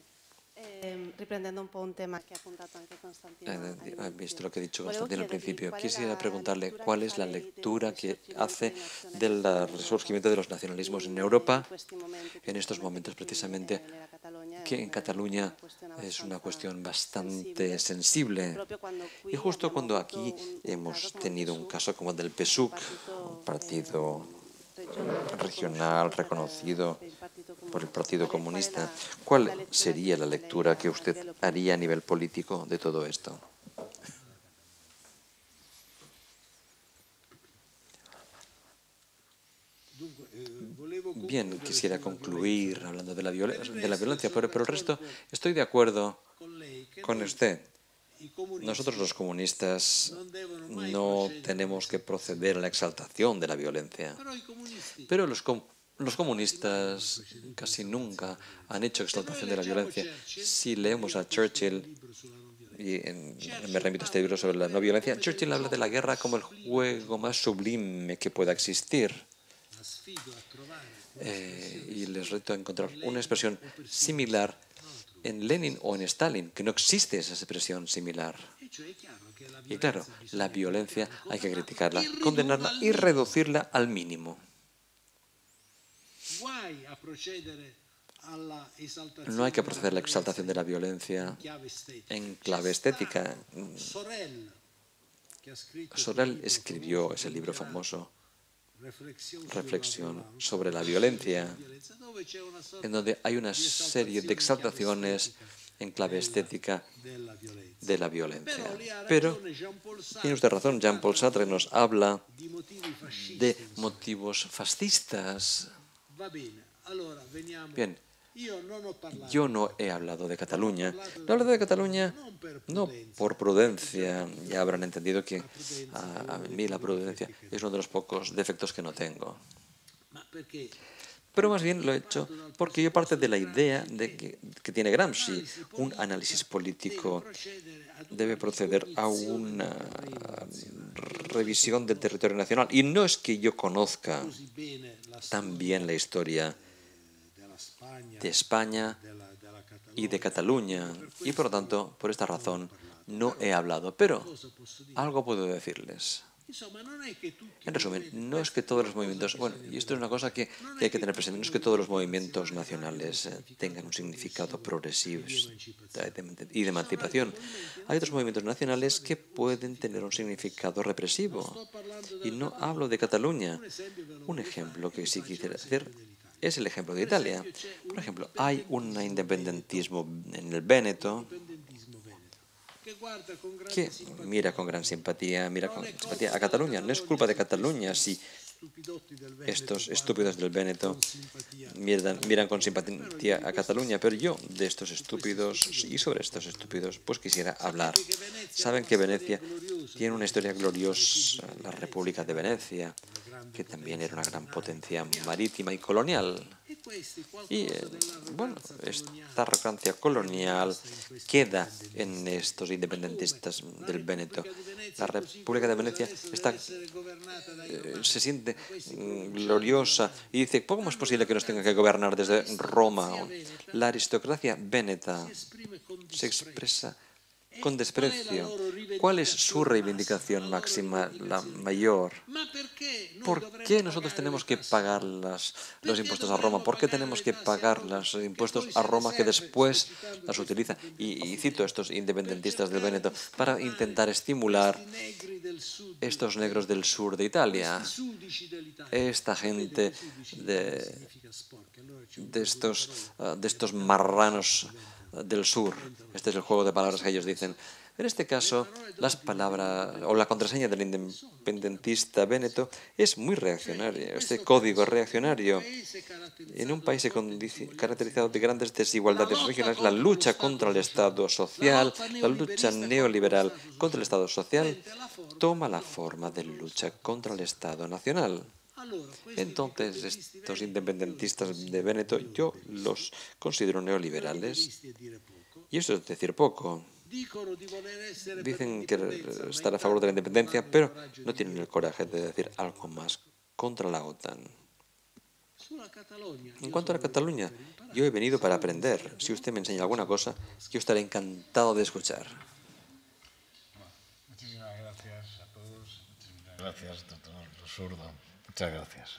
Riprendendo un po' un tema que ha apuntato anche Constantino. Ha visto lo que ha dicho Constantino al principio. Quisiera preguntarle cuál es la lectura que hace del resurgimiento de los nacionalismos en Europa en estos momentos, precisamente, que en Cataluña es una cuestión bastante sensible. Y justo cuando aquí hemos tenido un caso como el del PSUC, un partido regional reconocido por el Partido Comunista, ¿cuál sería la lectura que usted haría a nivel político de todo esto? Bien, quisiera concluir hablando de la violencia, pero el resto estoy de acuerdo con usted. Nosotros los comunistas no tenemos que proceder a la exaltación de la violencia, pero los comunistas casi nunca han hecho exaltación de la violencia. Si leemos a Churchill, y me remito a este libro sobre la no violencia, Churchill habla de la guerra como el juego más sublime que pueda existir. Y les reto a encontrar una expresión similar en Lenin o en Stalin, que no existe esa expresión similar. Y claro, la violencia hay que criticarla, condenarla y reducirla al mínimo. No hay que proceder a la exaltación de la violencia en clave estética. Sorel escribió ese libro famoso, Reflexión sobre la violencia, en donde hay una serie de exaltaciones en clave estética de la violencia. Pero tiene usted razón, Jean-Paul Sartre nos habla de motivos fascistas. Bien, yo no he hablado de Cataluña. No he hablado de Cataluña no por prudencia. Ya habrán entendido que a mí la prudencia es uno de los pocos defectos que no tengo. Pero más bien lo he hecho porque yo parto de la idea de que tiene Gramsci. Un análisis político debe proceder a una revisión del territorio nacional. Y no es que yo conozca tan bien la historia de España y de Cataluña, y por lo tanto, por esta razón, no he hablado. Pero algo puedo decirles. En resumen, no es que todos los movimientos, bueno, y esto es una cosa que hay que tener presente, no es que todos los movimientos nacionales tengan un significado progresivo y de emancipación. Hay otros movimientos nacionales que pueden tener un significado represivo. Y no hablo de Cataluña. Un ejemplo que sí quisiera hacer es el ejemplo de Italia. Por ejemplo, hay un independentismo en el Véneto que mira con gran simpatía, a Cataluña. No es culpa de Cataluña si estos estúpidos del Véneto miran con simpatía a Cataluña, pero yo de estos estúpidos y sobre estos estúpidos pues quisiera hablar. Saben que Venecia tiene una historia gloriosa, la República de Venecia, que también era una gran potencia marítima y colonial. Y bueno, esta arrogancia colonial queda en estos independentistas del Véneto. La República de Venecia se siente gloriosa y dice, ¿cómo es posible que nos tenga que gobernar desde Roma? La aristocracia véneta se expresa con desprecio. ¿Cuál es su reivindicación máxima, la mayor? ¿Por qué nosotros tenemos que pagar los impuestos a Roma? ¿Por qué tenemos que pagar los impuestos a Roma que después las utiliza? Y cito a estos independentistas del Véneto para intentar estimular estos negros del sur de Italia, esta gente de estos marranos del sur. Este es el juego de palabras que ellos dicen. En este caso, las palabras o la contraseña del independentista véneto es muy reaccionaria. Este código reaccionario. En un país caracterizado de grandes desigualdades regionales, la lucha contra el Estado social, la lucha neoliberal contra el Estado social, toma la forma de lucha contra el Estado nacional. Entonces, estos independentistas de Véneto, yo los considero neoliberales. Y eso es decir poco. Dicen que están a favor de la independencia, pero no tienen el coraje de decir algo más contra la OTAN. En cuanto a la Cataluña, yo he venido para aprender. Si usted me enseña alguna cosa, yo estaré encantado de escuchar. Muchísimas gracias a todos. Muchísimas gracias, doctor Zurdo. Muchas gracias.